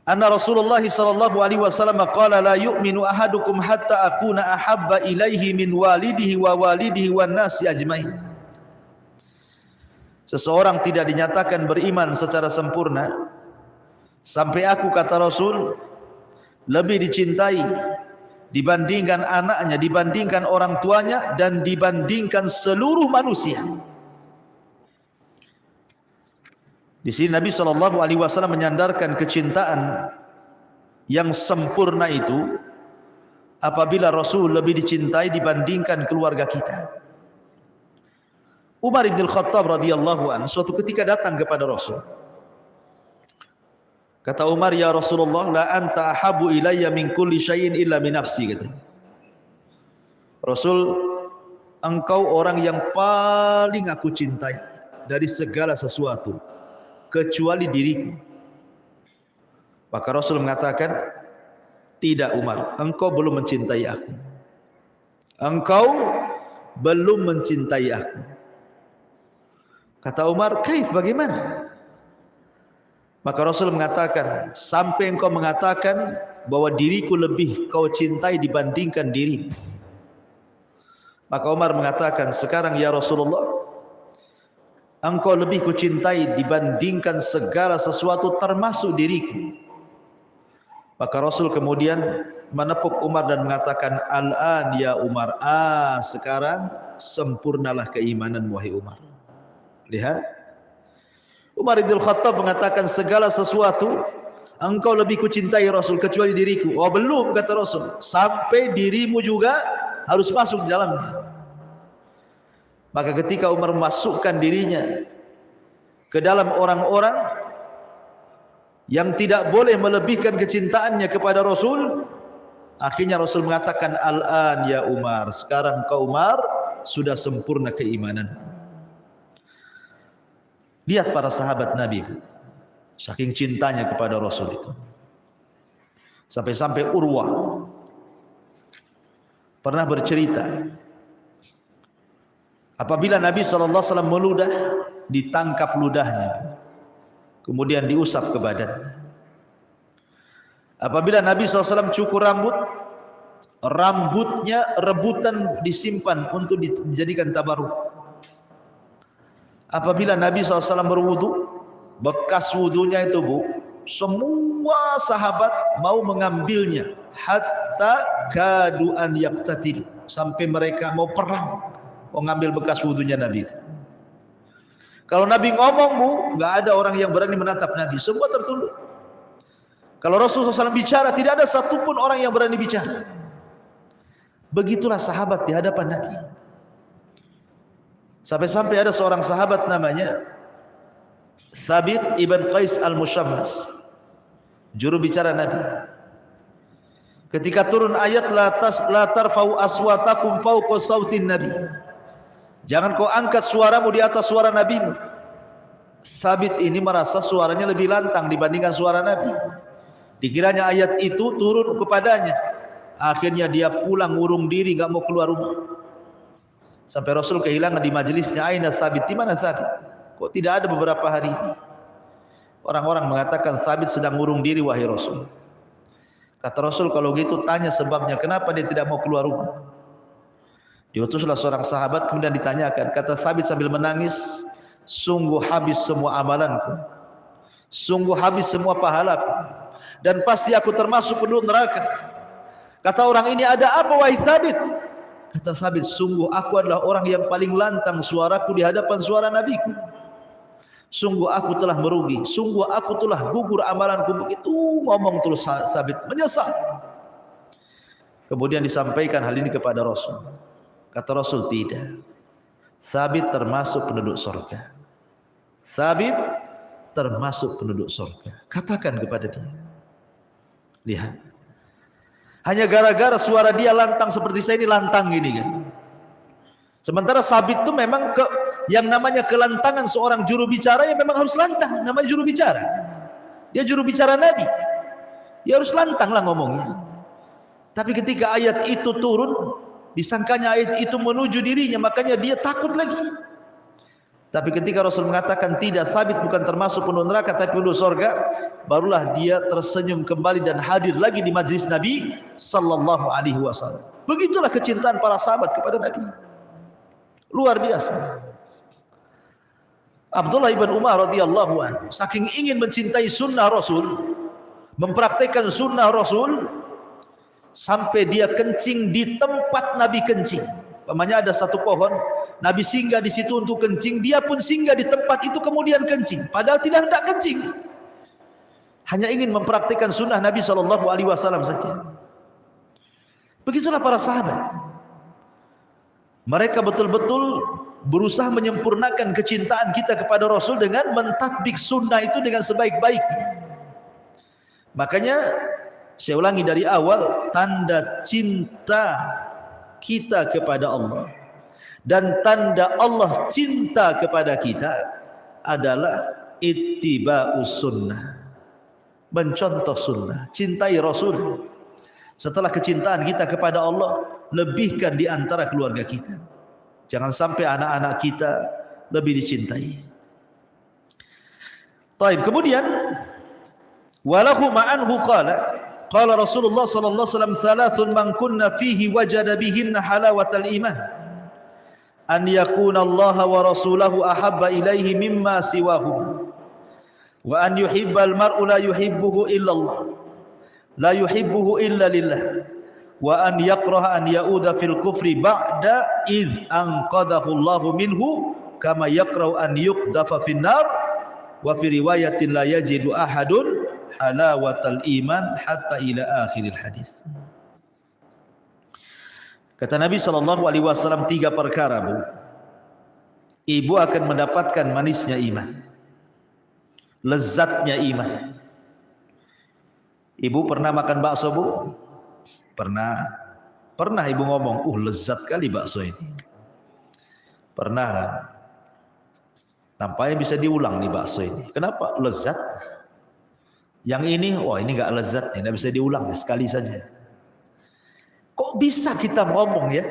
anna Rasulullah sallallahu alaihi wasallam qala la yu'minu ahadukum hatta akuna ahabba ilaihi min walidihi wa walidihi wan nasi ajmain. Seseorang tidak dinyatakan beriman secara sempurna sampai aku, kata Rasul, lebih dicintai dibandingkan anaknya, dibandingkan orang tuanya, dan dibandingkan seluruh manusia. Di sini Nabi SAW menyandarkan kecintaan yang sempurna itu apabila Rasul lebih dicintai dibandingkan keluarga kita. Umar bin Khattab radhiyallahu anhu suatu ketika datang kepada Rasul. Kata Umar, ya Rasulullah, la anta ahabu ilayya min kulli syai'in illa min nafsi, katanya. Rasul, engkau orang yang paling aku cintai dari segala sesuatu kecuali diriku. Maka Rasul mengatakan, tidak Umar, engkau belum mencintai aku. Engkau belum mencintai aku. Kata Umar, kaif, bagaimana? Maka Rasul mengatakan, sampai engkau mengatakan bahwa diriku lebih kau cintai dibandingkan dirimu. Maka Umar mengatakan, sekarang ya Rasulullah, engkau lebih kucintai dibandingkan segala sesuatu termasuk diriku. Maka Rasul kemudian menepuk Umar dan mengatakan, al-an ya Umar, sekarang sempurnalah keimanan wahai Umar. Lihat, Umar bin Khattab mengatakan, segala sesuatu engkau lebih kucintai Rasul kecuali diriku. Oh belum, kata Rasul, sampai dirimu juga harus masuk di dalamnya. Maka ketika Umar memasukkan dirinya ke dalam orang-orang yang tidak boleh melebihkan kecintaannya kepada Rasul, akhirnya Rasul mengatakan, al-an ya Umar, sekarang kau Umar sudah sempurna keimanan. Lihat para sahabat Nabi, saking cintanya kepada Rasul itu. Sampai-sampai Urwah pernah bercerita, apabila Nabi SAW meludah, ditangkap ludahnya, kemudian diusap ke badan. Apabila Nabi SAW cukur rambut, rambutnya rebutan disimpan untuk dijadikan tabaruk. Apabila Nabi SAW berwudu, bekas wudunya itu semua sahabat mau mengambilnya, hatta kadu an yaqtatil, sampai mereka mau perang, mau ngambil bekas wudunya Nabi itu. Kalau Nabi ngomong nggak ada orang yang berani menatap Nabi, semua tertunduk. Kalau Rasulullah SAW bicara, tidak ada satupun orang yang berani bicara. Begitulah sahabat di hadapan Nabi. Sampai-sampai ada seorang sahabat namanya Thabit ibn Qais al-Mushammas, juru bicara Nabi. Ketika turun ayat la tarfa'u aswatakum fawqa sautin Nabi, jangan kau angkat suaramu di atas suara Nabimu. Thabit ini merasa suaranya lebih lantang dibandingkan suara Nabi. Dikiranya ayat itu turun kepadanya. Akhirnya dia pulang ngurung diri, enggak mau keluar rumah. Sampai Rasul kehilangan di majelisnya, aina Thabit, di mana Thabit? Kok tidak ada beberapa hari ini? Orang-orang mengatakan Thabit sedang ngurung diri wahai Rasul. Kata Rasul, kalau gitu tanya sebabnya, kenapa dia tidak mau keluar rumah? Diutuslah seorang sahabat, kemudian ditanyakan. Kata Thabit sambil menangis, sungguh habis semua amalanku, sungguh habis semua pahalaku, dan pasti aku termasuk penduduk neraka. Kata orang ini, ada apa wahai Thabit? Kata Thabit, sungguh aku adalah orang yang paling lantang suaraku di hadapan suara Nabiku. Sungguh aku telah merugi, sungguh aku telah gugur amalanku. Begitu ngomong terus Thabit, menyesal. Kemudian disampaikan hal ini kepada Rasul. Kata Rasul, tidak, Thabit termasuk penduduk surga. Thabit termasuk penduduk surga. Katakan kepada dia. Lihat, hanya gara-gara suara dia lantang seperti saya ini, lantang gini kan. Sementara Thabit itu memang yang namanya kelantangan seorang juru bicara, yang memang harus lantang, namanya juru bicara. Dia juru bicara Nabi, dia harus lantang lah ngomongnya. Tapi ketika ayat itu turun, disangkanya ayat itu menuju dirinya, makanya dia takut lagi. Tapi ketika Rasul mengatakan tidak, Thabit bukan termasuk penduduk neraka tapi penduduk surga, barulah dia tersenyum kembali dan hadir lagi di majlis Nabi sallallahu alaihi wasallam. Begitulah kecintaan para sahabat kepada Nabi, luar biasa. Abdullah ibn Umar radhiyallahu anhu saking ingin mencintai sunnah Rasul, mempraktikkan sunnah Rasul, sampai dia kencing di tempat Nabi kencing. Pamannya ada satu pohon, Nabi singgah di situ untuk kencing, dia pun singgah di tempat itu kemudian kencing, padahal tidak hendak kencing, hanya ingin mempraktikkan sunnah Nabi SAW saja. Begitulah para sahabat, mereka betul-betul berusaha menyempurnakan kecintaan kita kepada Rasul dengan mentatbik sunnah itu dengan sebaik-baiknya. Makanya saya ulangi dari awal, tanda cinta kita kepada Allah dan tanda Allah cinta kepada kita adalah ittiba'us sunnah, mencontoh sunnah, cintai Rasul. Setelah kecintaan kita kepada Allah, lebihkan di antara keluarga kita. Jangan sampai anak-anak kita lebih dicintai. Taib. Kemudian walahu ma'anhu qala Rasulullah sallallahu alaihi wasallam thalathun man kunna fihi wajada bihinna halawatal iman an yakuna Allah wa rasulahu ahabba ilaihi mimma siwahuma wa an yuhibbal mar'u la yuhibbuhu illa Allah la yuhibbuhu illa lillah wa an yakraha an ya'udha fil kufri ba'da id anqadahu Allah minhu kama yakrahu an yuqdafa fin nar wa fi riwayatin la yajidu ahadun halawatal iman hatta ila akhiril hadis. Kata Nabi SAW, 3 perkara, Bu, ibu akan mendapatkan manisnya iman, lezatnya iman. Ibu pernah makan bakso, Bu? Pernah ibu ngomong, lezat kali bakso ini. Pernah kan? Nampaknya bisa diulang nih bakso ini. Kenapa? Lezat. Yang ini, ini enggak lezat, tidak bisa diulang sekali saja. Kok bisa kita ngomong ya?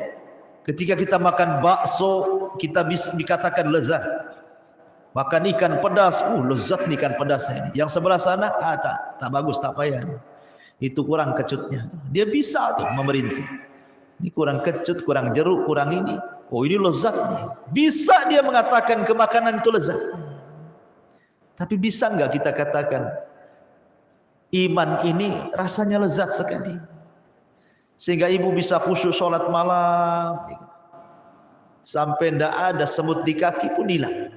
Ketika kita makan bakso, kita bisa dikatakan lezat. Makan ikan pedas, lezat nih ikan pedasnya ini. Yang sebelah sana, tak bagus, tak payah. Itu kurang kecutnya. Dia bisa tuh memerinci. Ini kurang kecut, kurang jeruk, kurang ini. Ini lezat nih. Bisa dia mengatakan kemakanan itu lezat. Tapi bisa enggak kita katakan iman ini rasanya lezat sekali, sehingga ibu bisa khusyuk sholat malam sampai tidak ada semut di kaki pun hilang,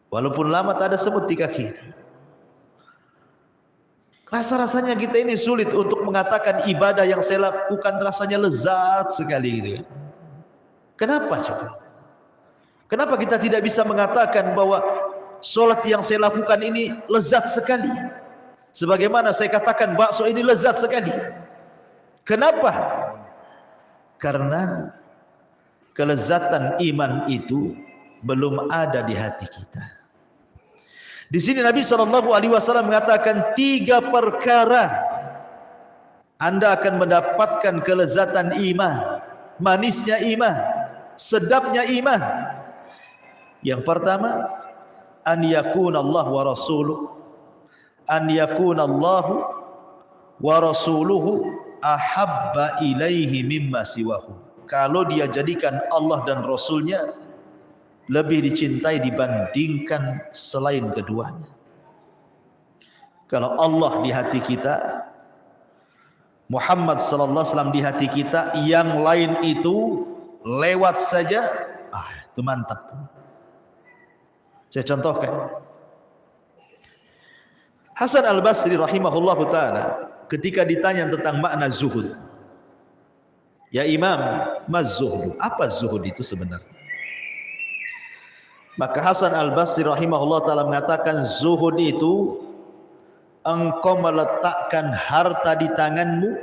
walaupun lama tak ada semut di kaki. Rasa-rasanya kita ini sulit untuk mengatakan ibadah yang saya lakukan rasanya lezat sekali gitu kan. Kenapa coba? Kenapa kita tidak bisa mengatakan bahwa sholat yang saya lakukan ini lezat sekali? Sebagaimana saya katakan bakso ini lezat sekali. Kenapa? Karena kelezatan iman itu belum ada di hati kita. Di sini Nabi SAW mengatakan 3 perkara Anda akan mendapatkan kelezatan iman, manisnya iman, sedapnya iman. Yang pertama, an yakuna Allah wa rasuluh, an yakuna Allah wa rasuluhu ahabba ilaihi mimma siwahu. Kalau dia jadikan Allah dan Rasulnya lebih dicintai dibandingkan selain keduanya. Kalau Allah di hati kita, Muhammad sallallahu alaihi wasallam di hati kita, yang lain itu lewat saja, itu mantap. Saya contohkan. Hasan Al-Basri rahimahullahu ta'ala ketika ditanya tentang makna zuhud, ya Imam, mas zuhud, apa zuhud itu sebenarnya? Maka Hasan Al-Basri rahimahullahu ta'ala mengatakan, zuhud itu engkau meletakkan harta di tanganmu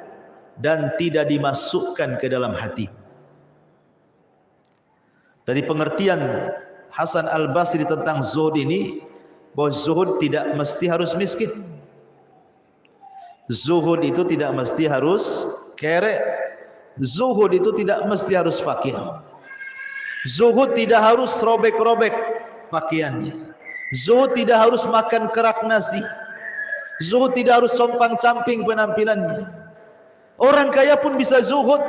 dan tidak dimasukkan ke dalam hati. Dari pengertian Hasan Al-Basri tentang zuhud ini, bahwa zuhud tidak mesti harus miskin. Zuhud itu tidak mesti harus kere. Zuhud itu tidak mesti harus fakir. Zuhud tidak harus robek-robek pakaiannya. Zuhud tidak harus makan kerak nasi. Zuhud tidak harus compang-camping penampilannya. Orang kaya pun bisa zuhud.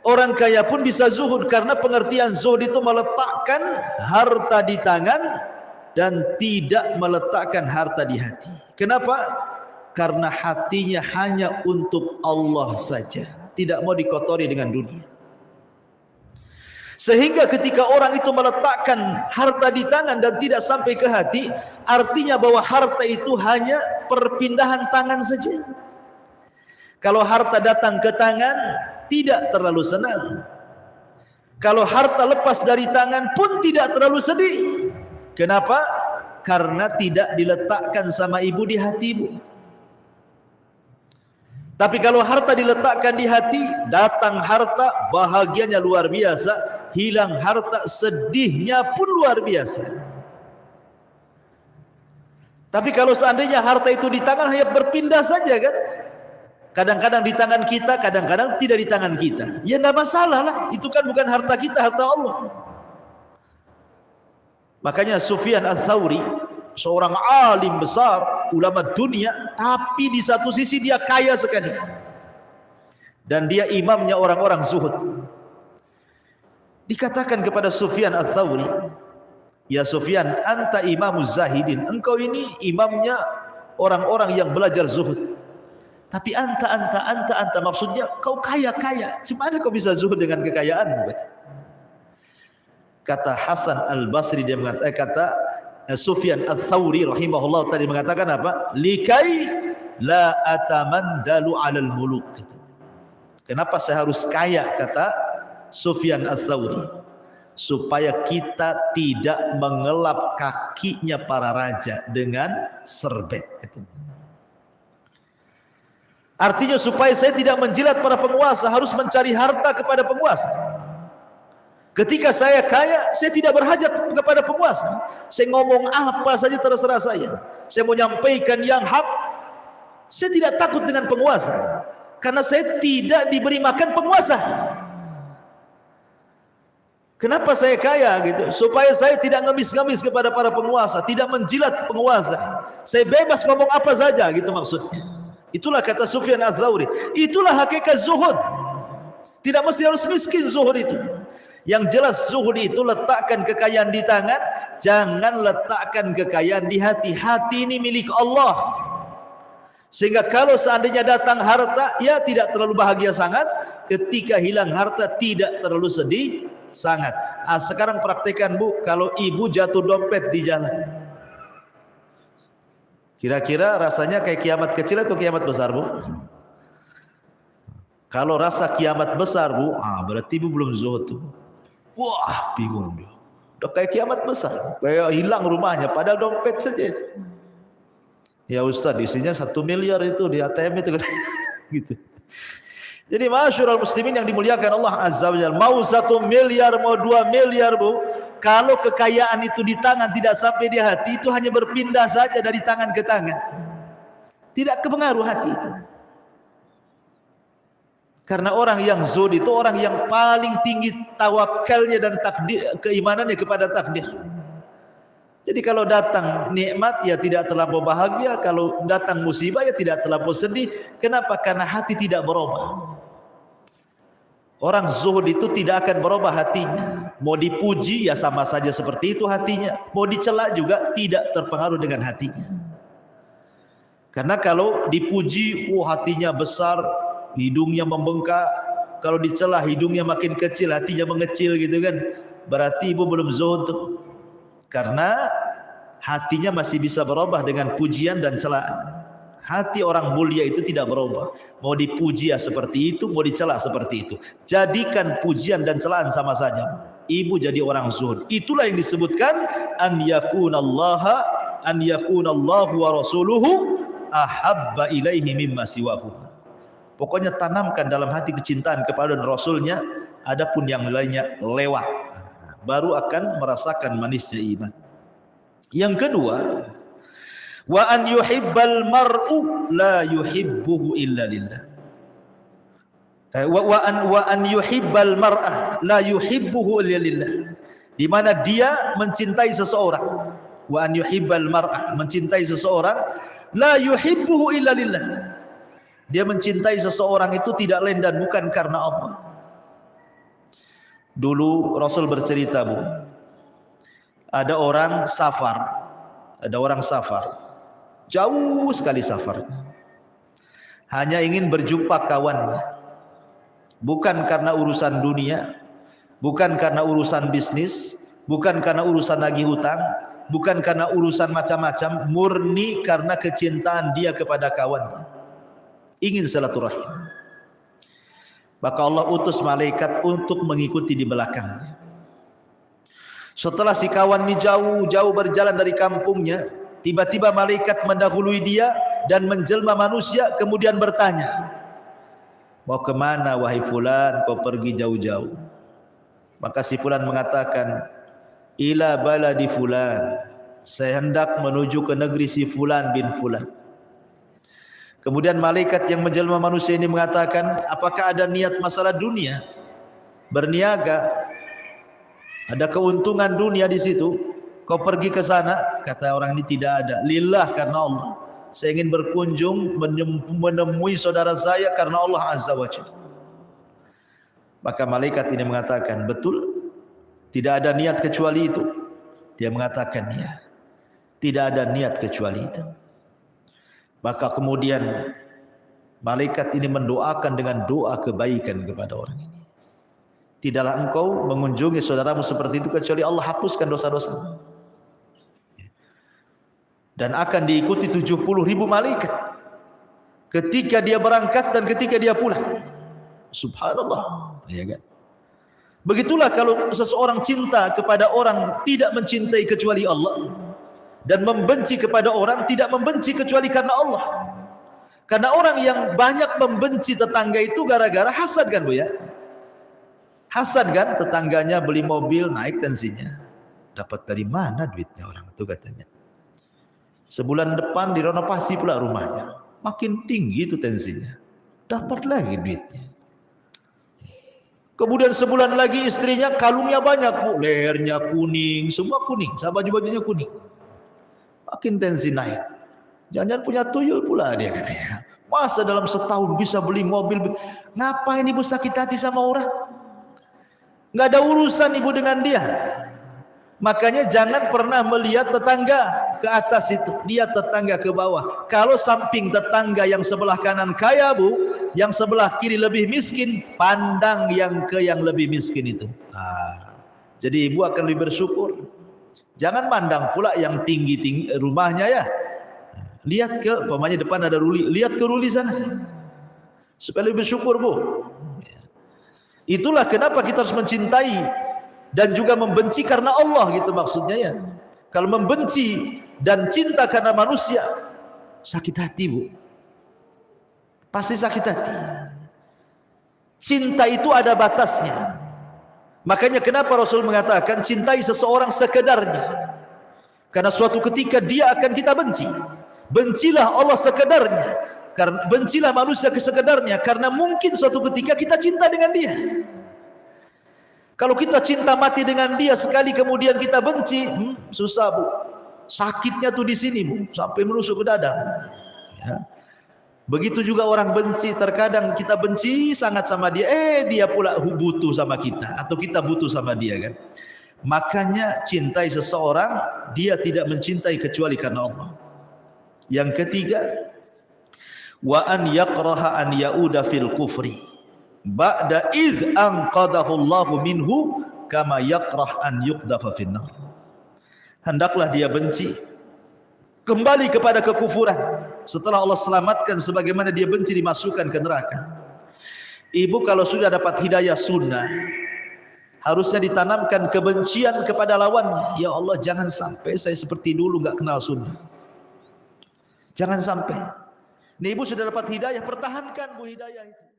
Orang kaya pun bisa zuhud, karena pengertian zuhud itu meletakkan harta di tangan dan tidak meletakkan harta di hati. Kenapa? Karena hatinya hanya untuk Allah saja, tidak mau dikotori dengan dunia. Sehingga ketika orang itu meletakkan harta di tangan dan tidak sampai ke hati, artinya bahwa harta itu hanya perpindahan tangan saja. Kalau harta datang ke tangan, tidak terlalu senang. Kalau harta lepas dari tangan pun tidak terlalu sedih. Kenapa? Karena tidak diletakkan sama ibu di hatimu. Tapi kalau harta diletakkan di hati, datang harta, bahagianya luar biasa. Hilang harta, sedihnya pun luar biasa. Tapi kalau seandainya harta itu di tangan, hanya berpindah saja kan. Kadang-kadang di tangan kita, kadang-kadang tidak di tangan kita. Ya tidak masalah lah, itu kan bukan harta kita, harta Allah. Makanya Sufyan Ats-Tsauri, seorang alim besar, ulama dunia, tapi di satu sisi dia kaya sekali. Dan dia imamnya orang-orang zuhud. Dikatakan kepada Sufyan Ats-Tsauri, ya Sufyan, anta imamuz zahidin, engkau ini imamnya orang-orang yang belajar zuhud. Tapi anta maksudnya kau kaya-kaya, gimana kau bisa zuhud dengan kekayaanmu? Kata Hasan Al-Basri, dia mengatakan, kata Sufyan Ats-Tsauri rahimahullah tadi mengatakan apa? Likai la atamandalu 'alal muluk. Kenapa saya harus kaya, kata Sufyan Ats-Tsauri? Supaya kita tidak mengelap kakinya para raja dengan serbet, katanya. Artinya supaya saya tidak menjilat para penguasa, harus mencari harta kepada penguasa. Ketika saya kaya, saya tidak berhajat kepada penguasa. Saya ngomong apa saja terserah saya. Saya mau nyampaikan yang hak, saya tidak takut dengan penguasa, karena saya tidak diberi makan penguasa. Kenapa saya kaya gitu? Supaya saya tidak ngemis-ngemis kepada para penguasa, tidak menjilat penguasa. Saya bebas ngomong apa saja gitu maksudnya. Itulah kata Sufyan Ats-Tsauri. Itulah hakikat zuhud. Tidak mesti harus miskin zuhud itu. Yang jelas zuhud itu letakkan kekayaan di tangan, jangan letakkan kekayaan di hati. Hati ini milik Allah. Sehingga kalau seandainya datang harta, ya tidak terlalu bahagia sangat. Ketika hilang harta, tidak terlalu sedih sangat. Sekarang praktekan Bu, kalau ibu jatuh dompet di jalan, kira-kira rasanya kayak kiamat kecil atau kiamat besar Bu? Kalau rasa kiamat besar Bu, berarti ibu belum zuhud tuh. Wah, bingung dia. Udah kayak kiamat besar, kayak hilang rumahnya, padahal dompet saja itu. Ya Ustaz, isinya 1 miliar itu di ATM itu gitu. Jadi masyarul muslimin yang dimuliakan Allah Azza wa Jalla, mau 1 miliar, mau 2 miliar Bu, kalau kekayaan itu di tangan tidak sampai di hati, itu hanya berpindah saja dari tangan ke tangan. Tidak kepengaruh hati itu. Karena orang yang zuhud itu orang yang paling tinggi tawakalnya dan takdir, keimanannya kepada takdir. Jadi kalau datang nikmat ya tidak terlampau bahagia, kalau datang musibah ya tidak terlampau sedih. Kenapa? Karena hati tidak berubah. Orang zuhud itu tidak akan berubah hatinya. Mau dipuji ya sama saja seperti itu hatinya. Mau dicela juga tidak terpengaruh dengan hatinya. Karena kalau dipuji, hatinya besar, hidungnya membengkak. Kalau dicela, hidungnya makin kecil, hatinya mengecil gitu kan. Berarti ibu belum zuhud tuh. Karena hatinya masih bisa berubah dengan pujian dan celaan. Hati orang mulia itu tidak berubah. Mau dipuji ya seperti itu, mau dicela seperti itu. Jadikan pujian dan celaan sama saja. Ibu jadi orang zuhud. Itulah yang disebutkan an yakunallahu wa rasuluhu ahabba ilaihi mimma siwahu. Pokoknya tanamkan dalam hati kecintaan kepada Rasulnya, adapun yang lainnya lewat. Baru akan merasakan manisnya iman. Yang kedua, wa an yuhibbal mar'u la yuhibbuhu illa lillah. Wa an yuhibbal mar'a la yuhibbuhu illa lillah. Di mana dia mencintai seseorang. Wa an yuhibbal mar'a, mencintai seseorang, la yuhibbuhu illa lillah. Dia mencintai seseorang itu tidak lain dan bukan karena Allah. Dulu Rasul bercerita Bu, ada orang safar, jauh sekali safarnya, hanya ingin berjumpa kawannya, bukan karena urusan dunia, bukan karena urusan bisnis, bukan karena urusan nagih hutang, bukan karena urusan macam-macam, murni karena kecintaan dia kepada kawannya, ingin silaturahim. Maka Allah utus malaikat untuk mengikuti di belakangnya. Setelah si kawan ini jauh-jauh berjalan dari kampungnya, tiba-tiba malaikat mendahului dia dan menjelma manusia, kemudian bertanya, Mau kemana wahai fulan? Kau pergi jauh-jauh. Maka si fulan mengatakan, ila baladi fulan, saya hendak menuju ke negeri si fulan bin fulan. Kemudian malaikat yang menjelma manusia ini mengatakan, apakah ada niat masalah dunia? Berniaga, ada keuntungan dunia di situ? Kau pergi ke sana? Kata orang ini, tidak ada. Lillah, karena Allah. Saya ingin berkunjung menemui saudara saya karena Allah Azza wa Jalla. Maka malaikat ini mengatakan, betul, tidak ada niat kecuali itu. Dia mengatakan, ya, tidak ada niat kecuali itu. Maka kemudian malaikat ini mendoakan dengan doa kebaikan kepada orang ini. Tidaklah engkau mengunjungi saudaramu seperti itu kecuali Allah hapuskan dosa-dosamu. Dan akan diikuti 70.000 malaikat ketika dia berangkat dan ketika dia pulang. Subhanallah, ya kan? Begitulah kalau seseorang cinta kepada orang tidak mencintai kecuali Allah, dan membenci kepada orang tidak membenci kecuali karena Allah. Karena orang yang banyak membenci tetangga itu gara-gara hasad kan Bu ya? Hasad kan, tetangganya beli mobil naik tensinya. Dapat dari mana duitnya orang itu katanya. Sebulan depan direnovasi pula rumahnya. Makin tinggi itu tensinya. Dapat lagi duitnya. Kemudian sebulan lagi istrinya kalungnya banyak Bu. Lehernya kuning, semua kuning. Baju-bajunya kuning. Makin tensi naik. Jangan-jangan punya tuyul pula dia katanya. Masa dalam setahun bisa beli mobil? Ngapain ibu sakit hati sama orang? Nggak ada urusan ibu dengan dia. Makanya jangan pernah melihat tetangga ke atas itu, lihat tetangga ke bawah. Kalau samping tetangga yang sebelah kanan kaya Bu, yang sebelah kiri lebih miskin, pandang yang lebih miskin itu. Jadi ibu akan lebih bersyukur. Jangan pandang pula yang tinggi-tinggi rumahnya ya. Lihat ke, umpamanya depan ada ruli, lihat ke ruli sana. Supaya lebih bersyukur Bu. Itulah kenapa kita harus mencintai dan juga membenci karena Allah gitu maksudnya ya. Kalau membenci dan cinta karena manusia, sakit hati Bu. Pasti sakit hati. Cinta itu ada batasnya. Makanya kenapa Rasul mengatakan cintai seseorang sekedarnya. Karena suatu ketika dia akan kita benci. Bencilah Allah sekedarnya. Karena bencilah manusia sekedarnya. Karena mungkin suatu ketika kita cinta dengan dia. Kalau kita cinta mati dengan dia sekali kemudian kita benci, susah Bu. Sakitnya tuh di sini Bu, sampai menusuk ke dada. Ya. Begitu juga orang benci, terkadang kita benci sangat sama dia, dia pula butuh sama kita atau kita butuh sama dia kan. Makanya cintai seseorang, dia tidak mencintai kecuali karena Allah. Yang ketiga, wa an yakraha an yauda fil kufri ba'da idh anqadahu Allahu minhu kama yakrah an yuqdafa finnar. Hendaklah dia benci kembali kepada kekufuran setelah Allah selamatkan, sebagaimana dia benci dimasukkan ke neraka. Ibu kalau sudah dapat hidayah sunnah, harusnya ditanamkan kebencian kepada lawannya. Ya Allah, jangan sampai saya seperti dulu gak kenal sunnah. Jangan sampai. Ini ibu sudah dapat hidayah, pertahankan Bu hidayah itu.